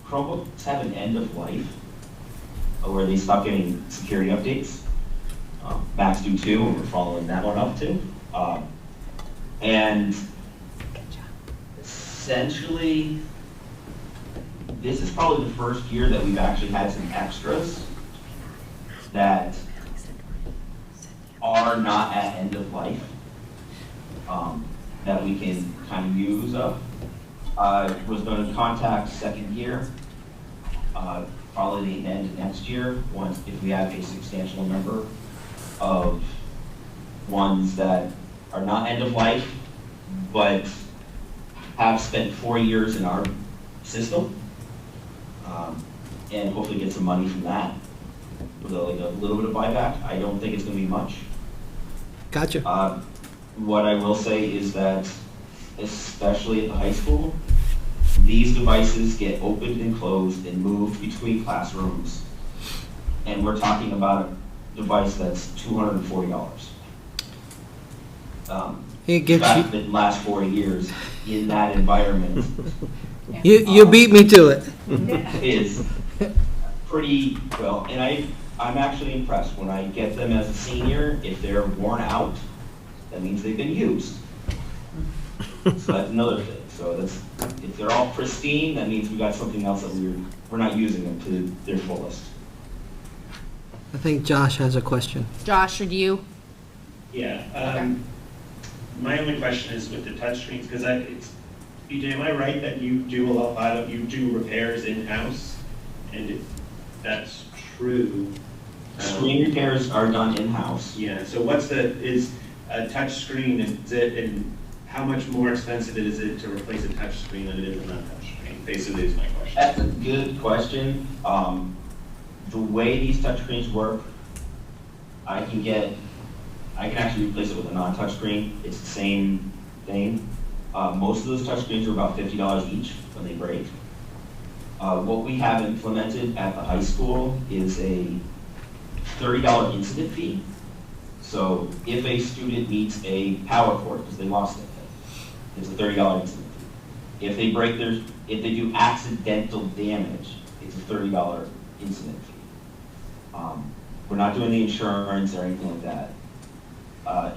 Chromebooks have an end of life where they stop getting security updates. Macs do too, and we're following that one up too. And essentially, this is probably the first year that we've actually had some extras that are not at end of life. that we can kind of use up. I was going to contact second year, probably the end of next year, once if we have a substantial number of ones that are not end of life, but have spent 4 years in our system, and hopefully get some money from that with like a little bit of buyback. I don't think it's going to be much. Gotcha. What I will say is that, especially at the high school, these devices get opened and closed and moved between classrooms. And we're talking about a device that's $240. It gets That's you, been last 4 years in that environment you beat me to it. is pretty well, and I'm actually impressed when I get them as a senior. If they're worn out, that means they've been used. So that's another thing. So that's, if they're all pristine, that means we got something else that we're not using them to their fullest. I think Josh has a question. Josh, or do you? Yeah, my only question is with the touchscreens, because BJ, am I right that you do you do repairs in-house? And if that's true. Screen repairs are done in-house. Yeah, so is a touchscreen, and how much more expensive is it to replace a touchscreen than it is a non-touchscreen? Basically is my question. That's a good question. The way these touchscreens work, I can actually replace it with a non-touchscreen. It's the same thing. Most of those touchscreens are about $50 each when they break. What we have implemented at the high school is a $30 incident fee. So if a student needs a power cord because they lost it, it's a $30 incident fee. If they if they do accidental damage, it's a $30 incident fee. We're not doing the insurance or anything like that.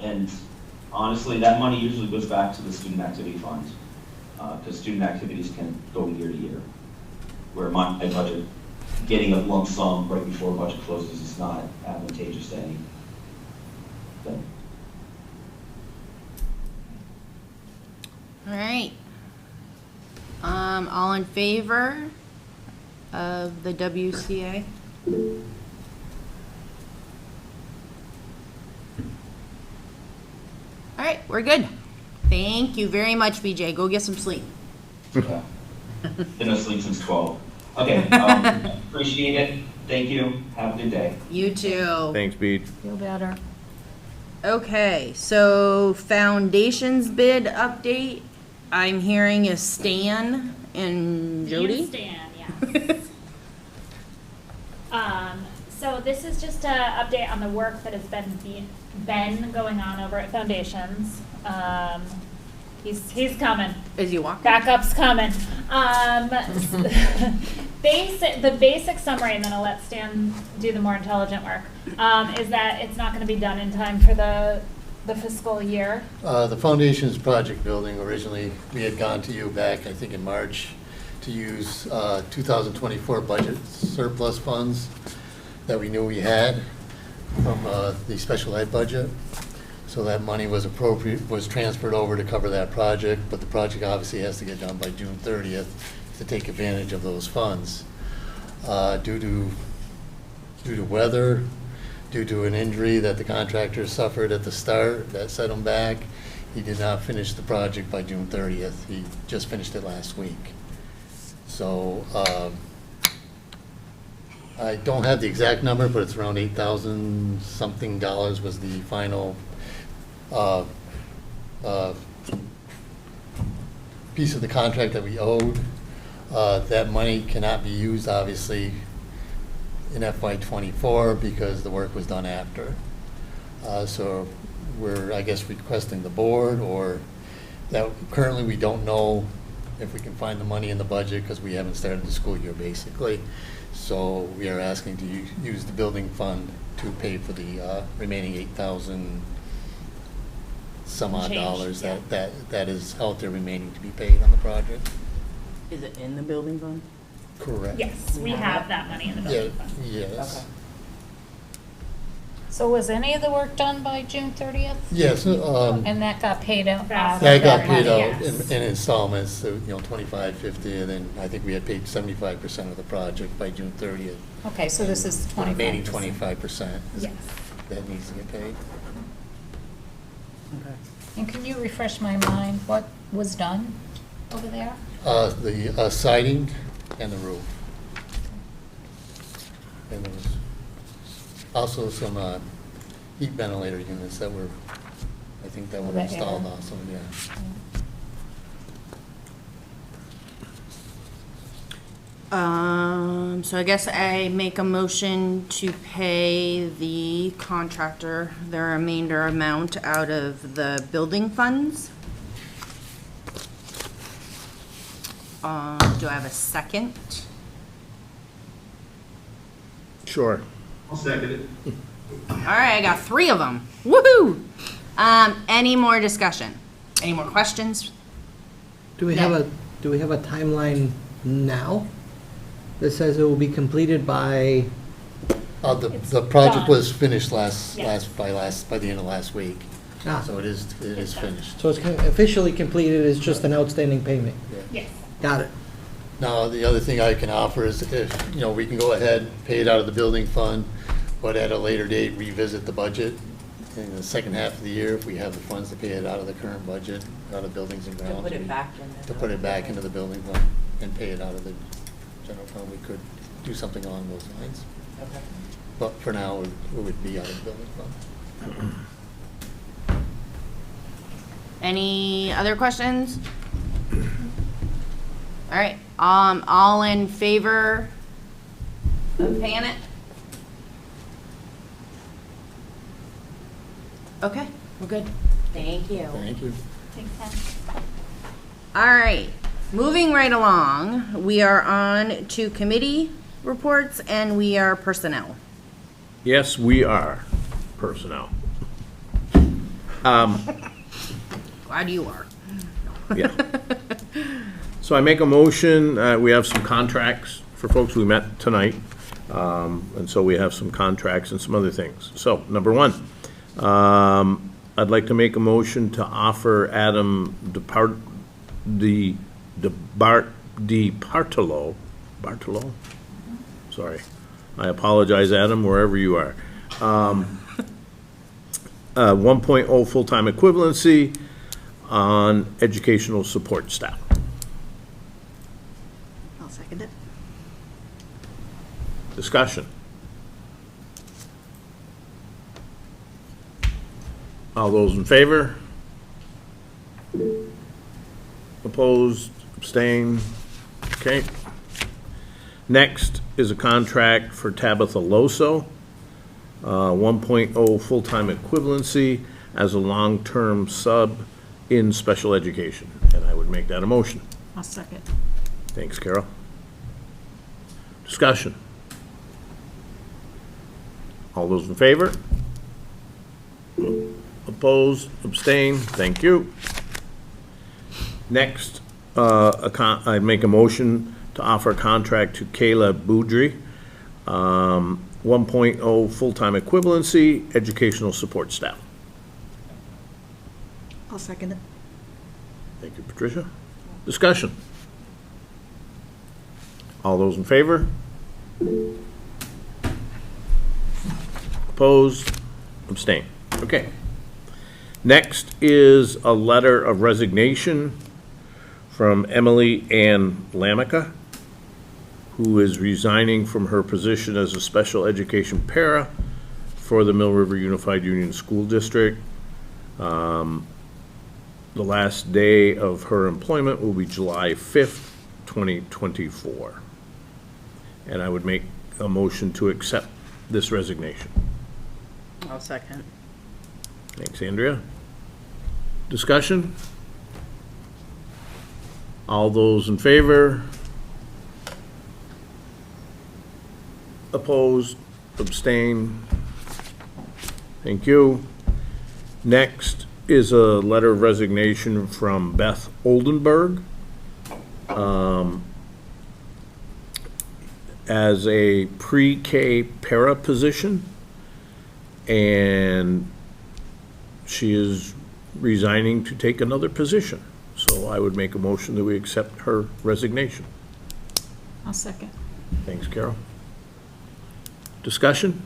And honestly, that money usually goes back to the student activity fund, because student activities can go year to year. Where my budget, getting a lump sum right before budget closes is not advantageous to anything. All right. All in favor of the WCA? All right, we're good. Thank you very much, BJ. Go get some sleep. Okay. Been asleep since 12. Okay, appreciate it. Thank you. Have a good day. You too. Thanks, Pete. Feel better. Okay, so foundations bid update. I'm hearing is Stan and Jody. Stan, yes. So this is just an update on the work that has been going on over at Foundations. He's coming. Is he walking? Backup's coming. The basic summary, and then I'll let Stan do the more intelligent work, is that it's not going to be done in time for the fiscal year. The Foundations project building, originally, we had gone to you back, I think in March, to use 2024 budget surplus funds that we knew we had from the special ed budget. So that money was transferred over to cover that project, but the project obviously has to get done by June 30th to take advantage of those funds. Due to weather, due to an injury that the contractor suffered at the start that set him back, he did not finish the project by June 30th. He just finished it last week. So I don't have the exact number, but it's around $8,000 something was the final piece of the contract that we owed. That money cannot be used, obviously, in FY24 because the work was done after. So we're, I guess, requesting the board, or that currently we don't know if we can find the money in the budget because we haven't started the school year, basically. So we are asking to use the building fund to pay for the remaining $8,000 some odd dollars that is out there remaining to be paid on the project. Is it in the building fund? Correct. Yes, we have that money in the building fund. Yes. So was any of the work done by June 30th? Yes, And that got paid out? that got paid money? out in installments, so, 25, 50, and then I think we had paid 75% of the project by June 30th. Okay, so this is 25%. Remaining 25% Yes. that needs to get paid. And can you refresh my mind, what was done over there? The siding and the roof. And there was also some heat ventilator units that were, I think that were That installed era. also, yeah. So I guess I make a motion to pay the contractor the remainder amount out of the building funds. Do I have a second? Sure. I'll second it. All right, I got 3 of them. Woohoo! Any more discussion? Any more questions? Do we have a timeline now that says it will be completed by, The project done. was finished by the end of last week, ah, so it is finished. so it's officially completed, it's just an outstanding payment? Yes. Got it. Now, the other thing I can offer is if, we can go ahead, pay it out of the building fund, but at a later date revisit the budget in the second half of the year, if we have the funds to pay it out of the current budget, out of buildings and grounds. To put it back into the building fund and pay it out of the general fund, we could do something along those lines. Okay. But for now, it would be out of the building fund. Any other questions? All right, all in favor of paying it? Okay, we're good. Thank you. Thank you. All right, moving right along, we are on to committee reports and we are personnel. Yes, we are personnel. Glad you are. Yeah. So I make a motion, we have some contracts for folks we met tonight, and so we have some contracts and some other things. So, number 1, I'd like to make a motion to offer Adam Bartolo, sorry, I apologize, Adam, wherever you are, 1.0 full-time equivalency on educational support staff. I'll second it. Discussion. All those in favor? Opposed, abstained, okay. Next is a contract for Tabitha Loso, 1.0 full-time equivalency as a long-term sub in special education, and I would make that a motion. I'll second. Thanks, Carol. Discussion. All those in favor? Opposed, abstained, thank you. Next, I'd make a motion to offer a contract to Kayla Boudry, 1.0 full-time equivalency, educational support staff. I'll second it. Thank you, Patricia. Discussion. All those in favor? Opposed? Abstain. Okay. Next is a letter of resignation from Emily Ann Lamica, who is resigning from her position as a special education para for the Mill River Unified Union School District. The last day of her employment will be July 5th, 2024. And I would make a motion to accept this resignation. I'll second. Thanks, Andrea. Discussion? All those in favor? Opposed? Abstain? Thank you. Next is a letter of resignation from Beth Oldenburg as a pre-K para position and she is resigning to take another position. So I would make a motion that we accept her resignation. I'll second. Thanks, Carol. Discussion?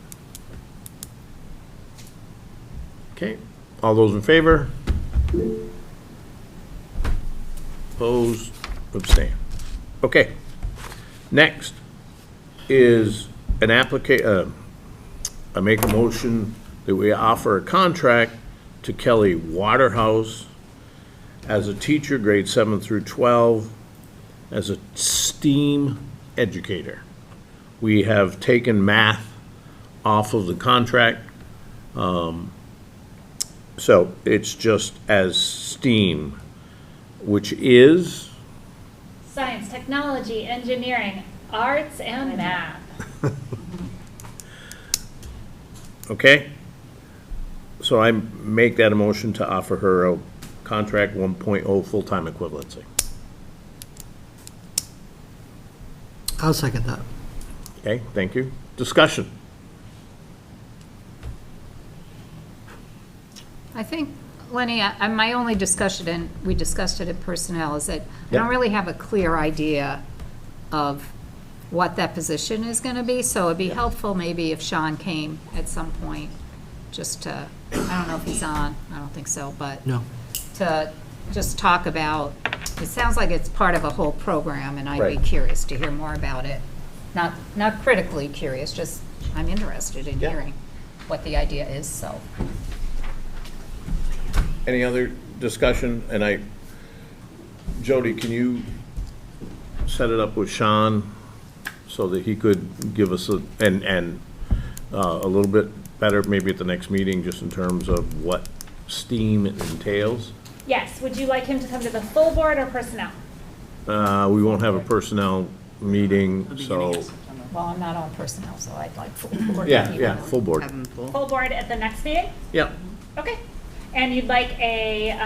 Okay, all those in favor? Opposed, abstain. Okay, next is an I make a motion that we offer a contract to Kelly Waterhouse as a teacher, grade 7 through 12, as a STEAM educator. We have taken math off of the contract, so it's just as STEAM, which is, Science, technology, engineering, arts, and math. okay? So I make that a motion to offer her a contract 1.0 full-time equivalency. I'll second that. Okay, thank you. Discussion? I think, Lenny, my only discussion, and we discussed it at personnel, is that I Yeah. don't really have a clear idea of what that position is going to be, so it'd be helpful maybe if Sean came at some point, just to, I don't know if he's on, I don't think so, but No. to just talk about, it sounds like it's part of a whole program, and I'd be Right. curious to hear more about it. Not critically curious, just I'm interested in Yeah. hearing what the idea is, so. Any other discussion? And Jody, can you set it up with Sean so that he could give us a little bit better, maybe at the next meeting, just in terms of what STEAM entails? Yes, would you like him to come to the full board or personnel? We won't have a personnel meeting, so, Well, I'm not on personnel, so I'd like full board. yeah, full board. Full board at the next meeting? Yeah, Okay. And you'd like a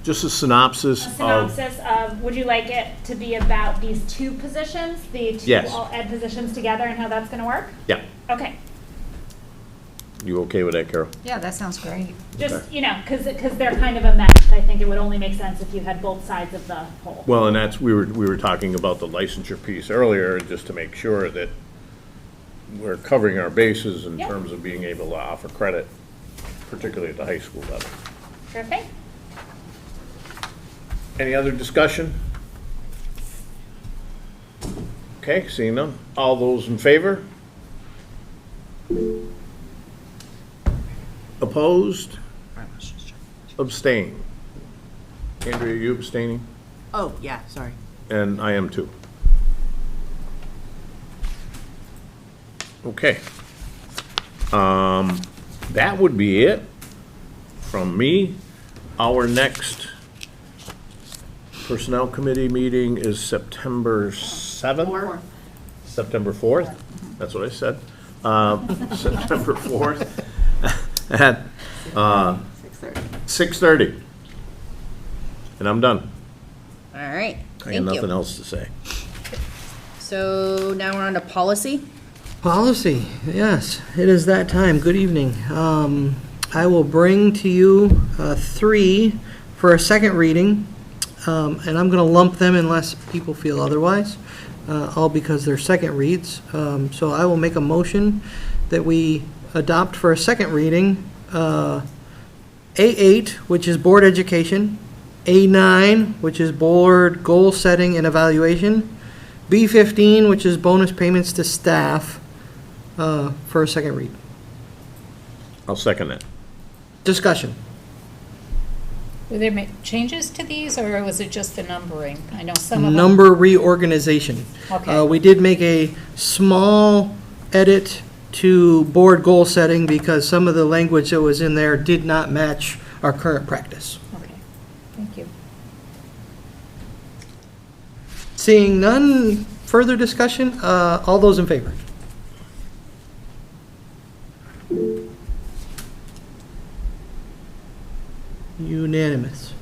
just a synopsis of, synopsis of, would you like it to be about these two positions? The two Yes. all ed positions together and how that's gonna work? yeah. Okay. You okay with that, Carol? Yeah, that sounds great. Just, you know, because they're kind of a match. I think it would only make sense if you had both sides of the whole. Well, and that's, we were talking about the licensure piece earlier, just to make sure that we're covering our bases in Yeah. terms of being able to offer credit, particularly at the high school level. Sure thing. Any other discussion? Okay, seeing none. All those in favor? Opposed? Abstain. Andrea, you abstaining? Oh, yeah, sorry. And I am too. Okay. That would be it from me. Our next Personnel Committee meeting is September 7th? September 4th? That's what I said. September 4th at 6:30. And I'm done. All right, I got thank nothing you. else to say. So now we're on to policy. Policy, yes, it is that time. Good evening. I will bring to you three for a second reading, and I'm going to lump them unless people feel otherwise, all because they're second reads. So I will make a motion that we adopt for a second reading A8, which is board education, A9, which is board goal setting and evaluation, B15, which is bonus payments to staff, for a second read. I'll second that. Discussion. Were there changes to these, or was it just the numbering? I know some of them. Number reorganization. Okay. We did make a small edit to board goal setting because some of the language that was in there did not match our current practice. Okay, thank you. Seeing none further discussion, all those in favor? Unanimous.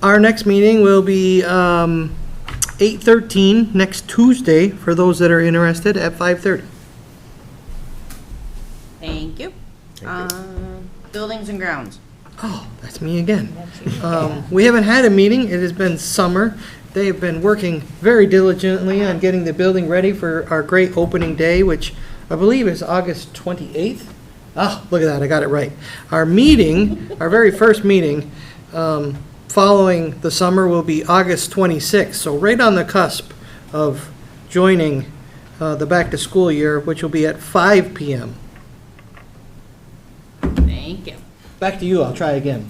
Our next meeting will be 8/13, next Tuesday, for those that are interested, at 5:30. Thank you. grounds. Oh, that's me again. We haven't had a meeting. It has been summer. They have been working very diligently on getting the building ready for our great opening day, which I believe is August 28th. Ah, look at that, I got it right. Our meeting, our very first meeting, following the summer will be August 26th. So right on the cusp of joining the back-to-school year, which will be at 5 p.m. Thank you. Back to you, I'll try again.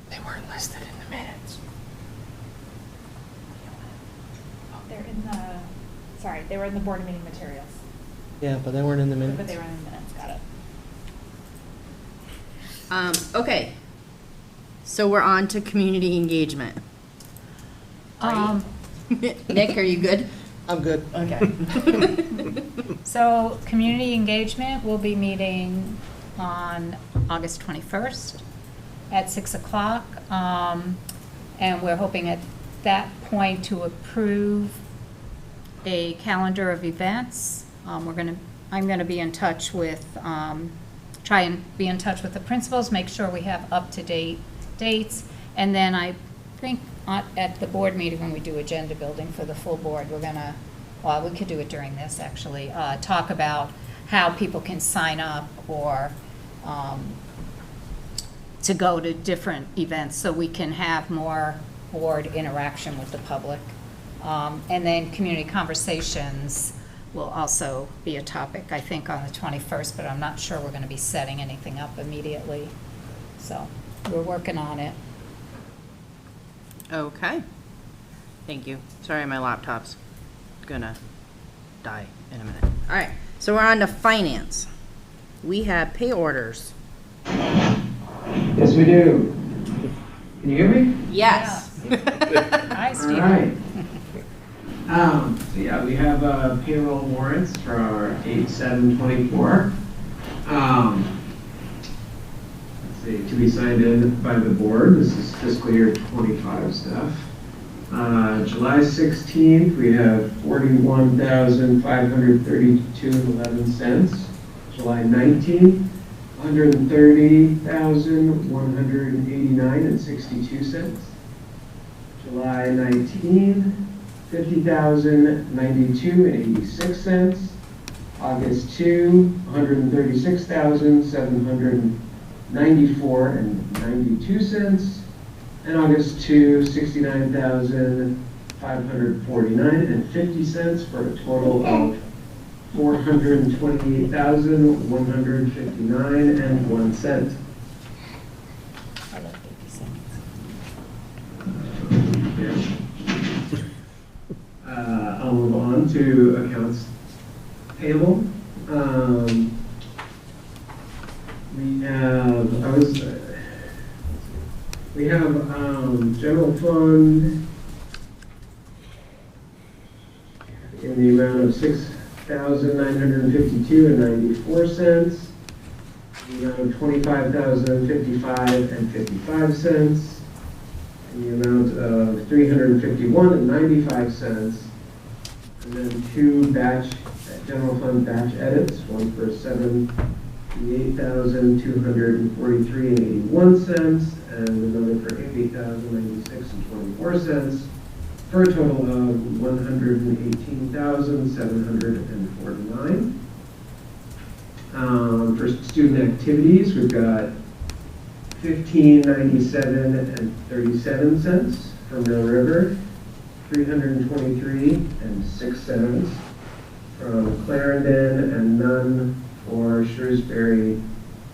They weren't listed in the minutes. They're in the, sorry, they were in the board meeting materials, Yeah, but they weren't in the but minutes. they were in the minutes, got it. Okay. So we're on to community engagement. Nick, are you good? I'm good. Okay. So, community engagement will be meeting on August 21st at 6 o'clock. And we're hoping at that point to approve a calendar of events. I'm gonna be in touch with, try and be in touch with the principals, make sure we have up-to-date dates. And then I think at the board meeting, when we do agenda building for the full board, we're gonna, well, we could do it during this, actually, talk about how people can sign up or to go to different events so we can have more board interaction with the public. And then community conversations will also be a topic, I think, on the 21st, but I'm not sure we're going to be setting anything up immediately. So we're working on it. Okay. Thank you. Sorry, my laptop's gonna die in a minute. All right, so we're on to finance. We have pay orders. Yes, we do. Can you hear me? Yes. Hi, All Steve. right. So yeah, we have payroll warrants for our 8/7/24. Let's see, to be signed in by the board. This is fiscal year 25 stuff. July 16th, we have $41,532.11. July 19th, $130,189.62. July 19th, $50,092.86. August 2, $136,794.92. And August 2, $69,549.50 for a total of $428,159.01. I love 50 cents. I'll move on to accounts payable. We have general fund in the amount of $6,952.94. The amount of $25,055.55. In the amount of $351.95, and then two general fund batch edits, one for $78,243.81, and another for $88,096.24, for a total of $118,749. For student activities, we've got $15.97.37 from Mill River, $323.06 from Clarendon, and none for Shrewsbury,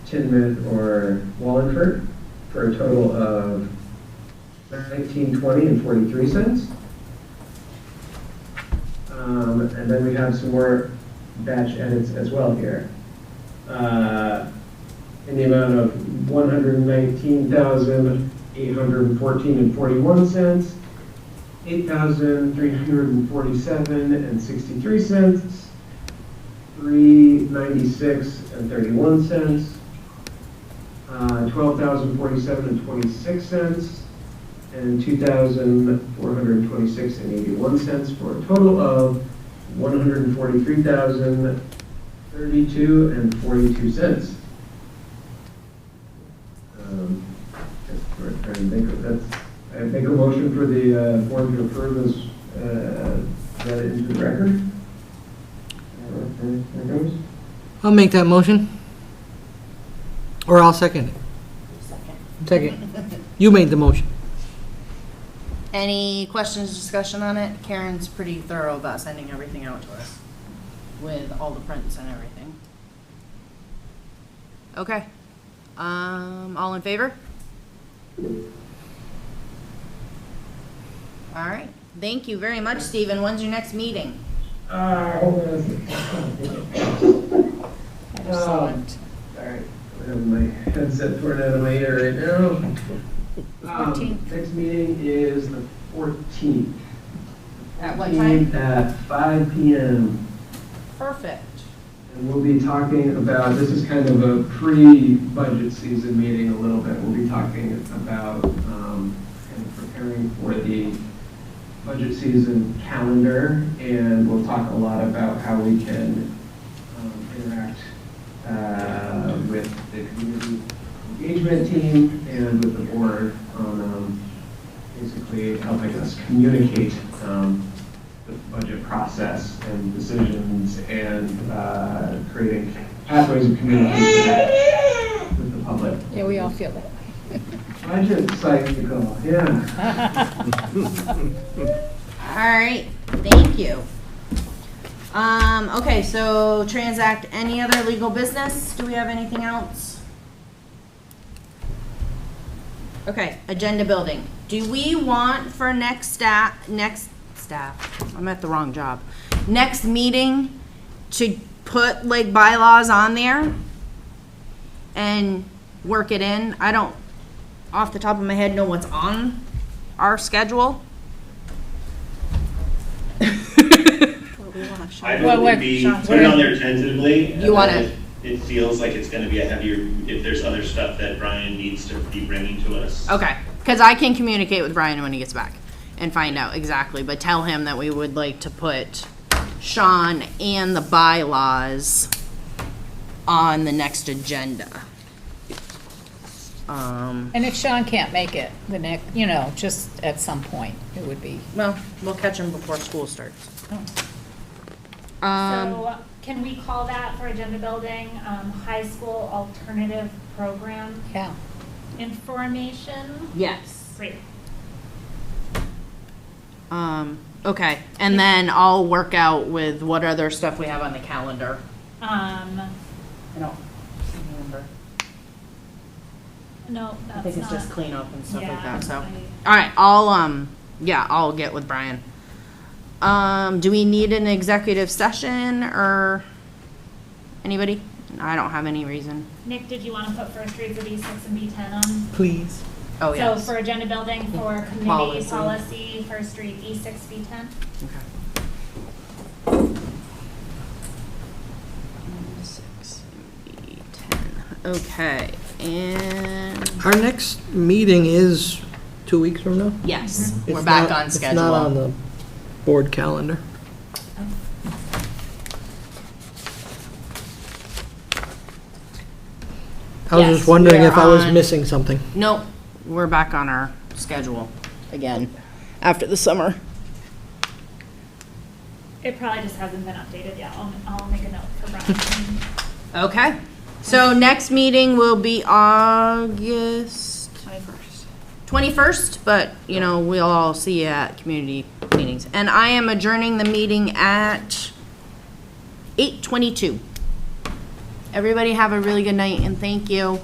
Tinmouth, or Wallingford, for a total of $19.20.43. And then we have some more batch edits as well here. In the amount of $119,814.41, $8,347.63, $396.31, $12,047.26, and $2,426.81 for a total of $143,032.42. We're trying to think of that's. I make a motion for the board to approve as read it into the record. There goes. I'll make that motion. Or I'll second it. Second. You made the motion. Any questions, discussion on it? Karen's pretty thorough about sending everything out to us with all the prints and everything. Okay. All in favor? All right. Thank you very much, Stephen. When's your next meeting? Hold on a second. Excellent. All right, I have my headset torn out of my ear right now. 14th. Next meeting is the 14th. At what time? At 5 p.m. Perfect. And we'll be talking about, this is kind of a pre-budget season meeting a little bit. We'll be talking about kind of preparing for the budget season calendar, and we'll talk a lot about how we can interact with the community engagement team and with the board on basically helping us communicate the budget process and decisions and creating pathways of communication with the public. Yeah, we all feel that way. Budget cycle, yeah. All right. Thank you. Okay, so transact any other legal business? Do we have anything else? Okay, agenda building. Do we want for next staff, I'm at the wrong job. Next meeting to put like bylaws on there and work it in? I don't, off the top of my head, know what's on our schedule. I vote would be, put it on there tentatively. You want it? It feels like it's gonna be a heavier, if there's other stuff that Brian needs to be bringing to us. Okay, because I can communicate with Brian when he gets back and find out exactly, but tell him that we would like to put Sean and the bylaws on the next agenda. And if Sean can't make it, the next, just at some point, it would be. Well, we'll catch him before school starts. So can we call that for agenda building, high school alternative program Yeah. information? Yes. Great. Okay, and then I'll work out with what other stuff we have on the calendar. I don't remember. No, that's not. I think it's just cleanup and stuff like Yeah, that, so. I- All right, I'll get with Brian. Do we need an executive session or anybody? I don't have any reason. Nick, did you want to put first reads of E6 and B10 on? Please. Oh, So yes. for agenda building, for committee Policy. policy, first read E6, B10? Okay. 6, 10. Okay, and Our next meeting is 2 weeks from now? yes, we're It's back not- on It's schedule. not on the board calendar. I was Yes, just wondering we if are I was on- missing something. Nope, we're back on our schedule again after the summer. It probably just hasn't been updated yet. I'll make a note for Brian. Okay, so next meeting will be August 21st, but, we'll all see you at community meetings. And I am adjourning the meeting at 8:22. Everybody have a really good night, and thank you.